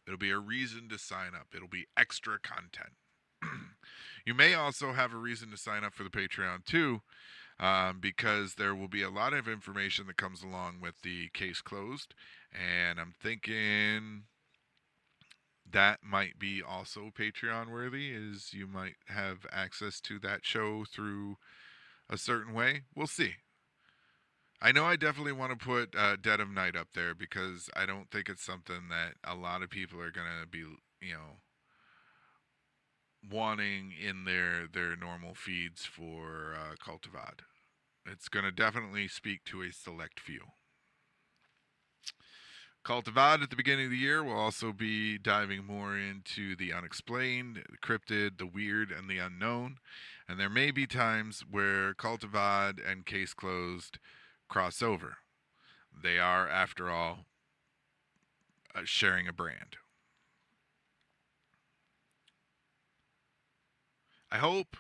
It'll be a reason to sign up. It'll be extra content. You may also have a reason to sign up for the Patreon too, because there will be a lot of information that comes along with the case closed. And I'm thinking that might be also Patreon worthy, is you might have access to that show through a certain way. We'll see. I know I definitely want to put Dead of Night up there because I don't think it's something that a lot of people are going to be, wanting in their normal feeds for Cult of Odd. It's going to definitely speak to a select few. Cult of Odd at the beginning of the year will also be diving more into the unexplained, the cryptid, the weird, and the unknown. And there may be times where Cult of Odd and Case Closed cross over. They are, after all, sharing a brand. I hope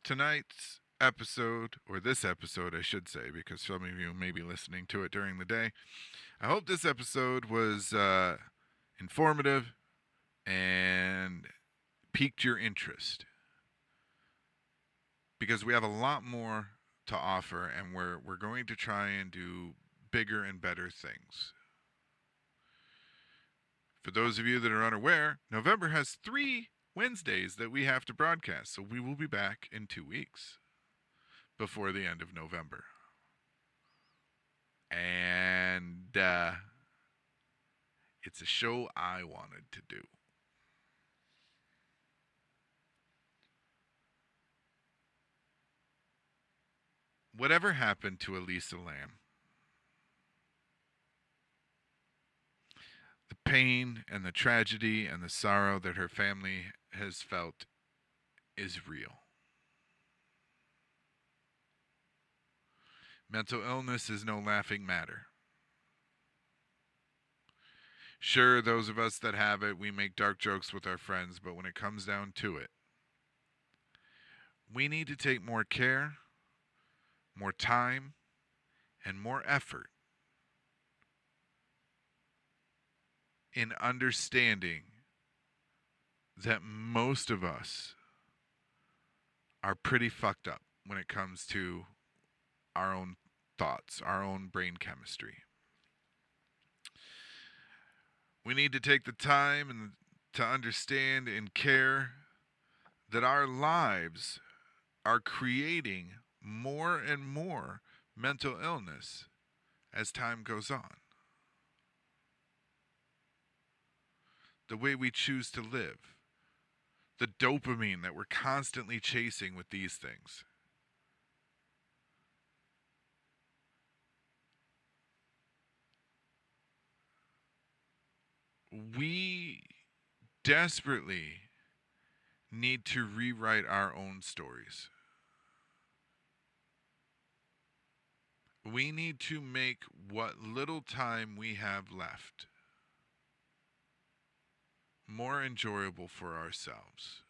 tonight's episode, or this episode I should say, because some of you may be listening to it during the day, I hope this episode was informative and piqued your interest, because we have a lot more to offer, and we're going to try and do bigger and better things. For those of you that are unaware, November has 3 Wednesdays that we have to broadcast, so we will be back in 2 weeks before the end of November. And it's a show I wanted to do. Whatever happened to Elisa Lam? The pain and the tragedy and the sorrow that her family has felt is real. Mental illness is no laughing matter. Sure, those of us that have it, we make dark jokes with our friends, but when it comes down to it, we need to take more care, more time, and more effort in understanding that most of us are pretty fucked up when it comes to our own thoughts, our own brain chemistry. We need to take the time and to understand and care that our lives are creating more and more mental illness as time goes on. The way we choose to live, the dopamine that we're constantly chasing with these things. We desperately need to rewrite our own stories. We need to make what little time we have left more enjoyable for ourselves.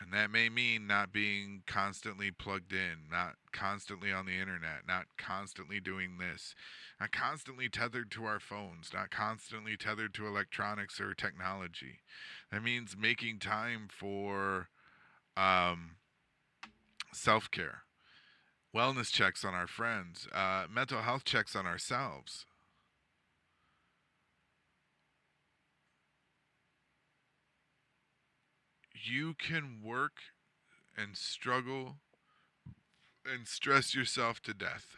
And that may mean not being constantly plugged in, not constantly on the internet, not constantly doing this, not constantly tethered to our phones, not constantly tethered to electronics or technology. That means making time for self-care, wellness checks on our friends, mental health checks on ourselves. You can work and struggle and stress yourself to death.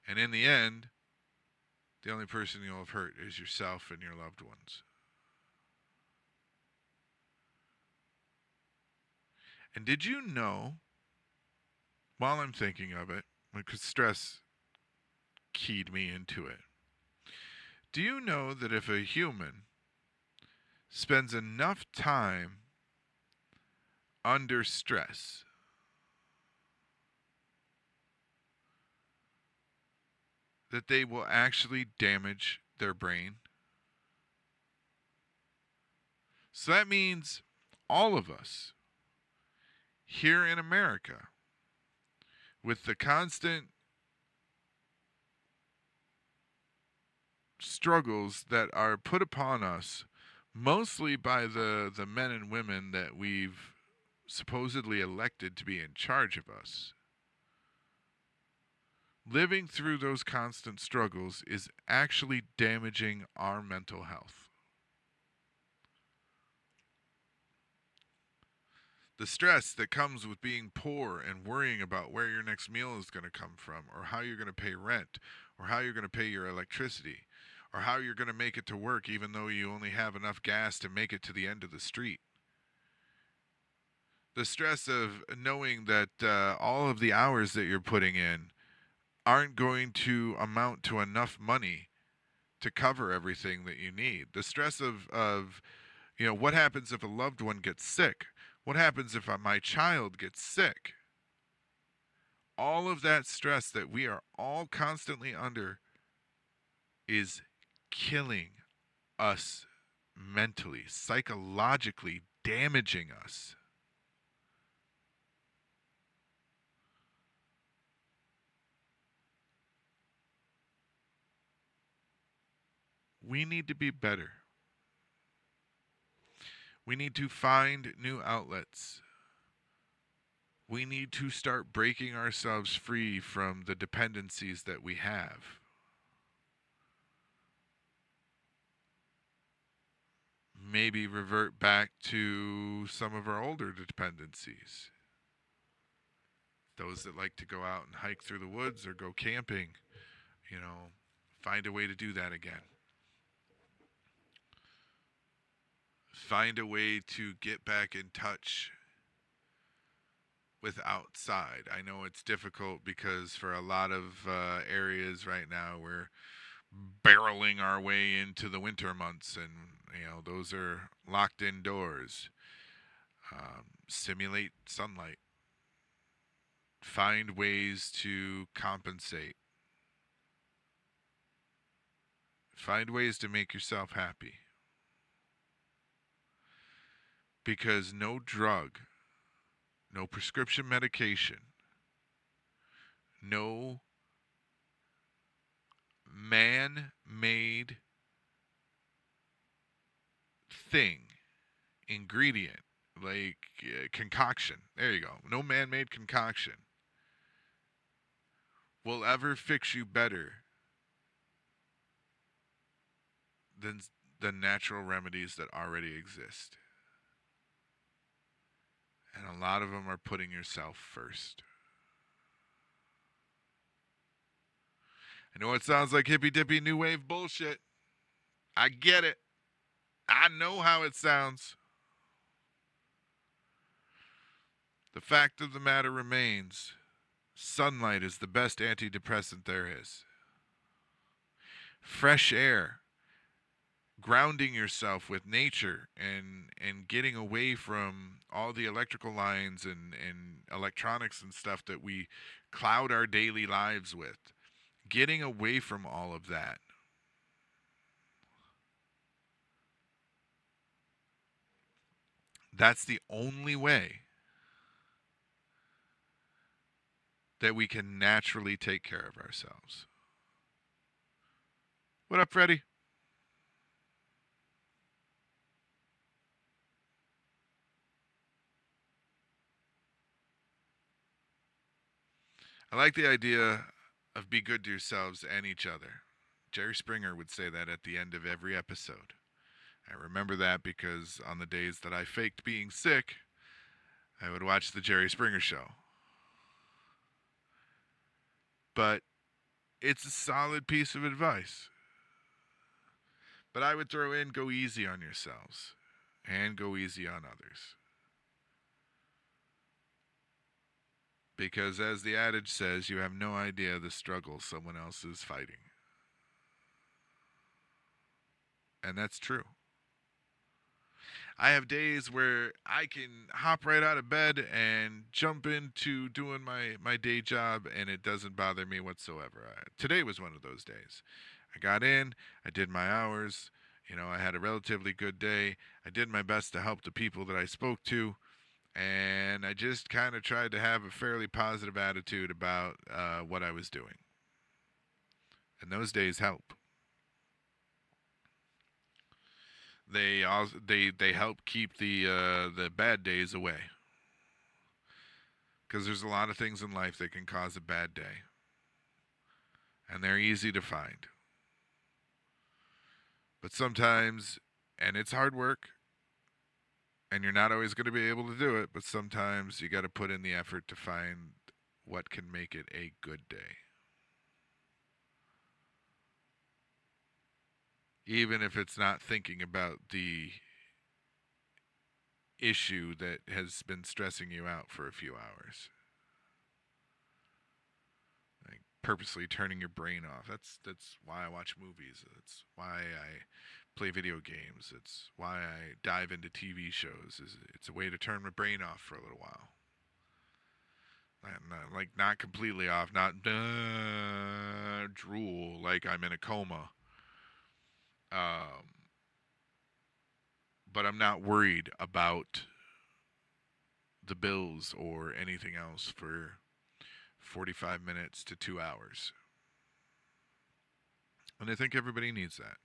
And in the end, the only person you'll have hurt is yourself and your loved ones. And did you know, while I'm thinking of it, because stress keyed me into it, do you know that if a human spends enough time under stress, that they will actually damage their brain? So that means all of us here in America, with the constant struggles that are put upon us, mostly by the men and women that we've supposedly elected to be in charge of us, living through those constant struggles is actually damaging our mental health. The stress that comes with being poor and worrying about where your next meal is going to come from, or how you're going to pay rent, or how you're going to pay your electricity, or how you're going to make it to work even though you only have enough gas to make it to the end of the street. The stress of knowing that all of the hours that you're putting in aren't going to amount to enough money to cover everything that you need. The stress of what happens if a loved one gets sick? What happens if my child gets sick? All of that stress that we are all constantly under is killing us mentally, psychologically damaging us. We need to be better. We need to find new outlets. We need to start breaking ourselves free from the dependencies that we have. Maybe revert back to some of our older dependencies. Those that like to go out and hike through the woods or go camping, find a way to do that again. Find a way to get back in touch with outside. I know it's difficult because for a lot of areas right now, we're barreling our way into the winter months, and those are locked indoors. Simulate sunlight. Find ways to compensate. Find ways to make yourself happy. Because no drug, no prescription medication, no man-made thing, ingredient, like concoction. There you go. No man-made concoction will ever fix you better than the natural remedies that already exist. And a lot of them are putting yourself first. I know it sounds like hippy-dippy new wave bullshit. I get it. I know how it sounds. The fact of the matter remains, sunlight is the best antidepressant there is. Fresh air, grounding yourself with nature and getting away from all the electrical lines and electronics and stuff that we cloud our daily lives with. Getting away from all of that. That's the only way that we can naturally take care of ourselves. What up, Freddie? I like the idea of be good to yourselves and each other. Jerry Springer would say that at the end of every episode. I remember that because on the days that I faked being sick, I would watch the Jerry Springer show. But it's a solid piece of advice. But I would throw in go easy on yourselves and go easy on others. Because as the adage says, you have no idea the struggle someone else is fighting. And that's true. I have days where I can hop right out of bed and jump into doing my day job, and it doesn't bother me whatsoever. Today was one of those days. I got in, I did my hours, I had a relatively good day. I did my best to help the people that I spoke to, and I just kind of tried to have a fairly positive attitude about what I was doing. And those days help. They help keep the bad days away. Because there's a lot of things in life that can cause a bad day. And they're easy to find. But sometimes, and it's hard work, and you're not always going to be able to do it, but sometimes you got to put in the effort to find what can make it a good day. Even if it's not thinking about the issue that has been stressing you out for a few hours. Like purposely turning your brain off. That's why I watch movies. That's why I play video games. It's why I dive into TV shows. It's a way to turn my brain off for a little while. Not completely off, not drool like I'm in a coma. But I'm not worried about the bills or anything else for 45 minutes to 2 hours. And I think everybody needs that.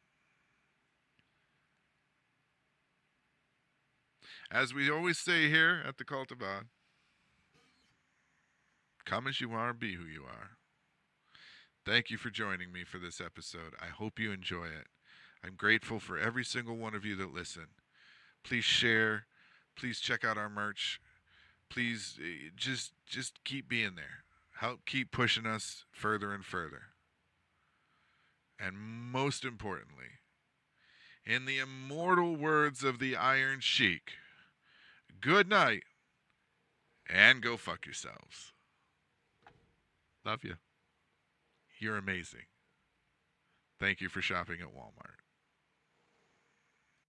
As we always say here at the Cult of Odd, come as you are, be who you are. Thank you for joining me for this episode. I hope you enjoy it. I'm grateful for every single one of you that listen. Please share. Please check out our merch. Please just keep being there. Help keep pushing us further and further. And most importantly, in the immortal words of the Iron Sheik, good night and go fuck yourselves. Love you. You're amazing. Thank you for shopping at Walmart.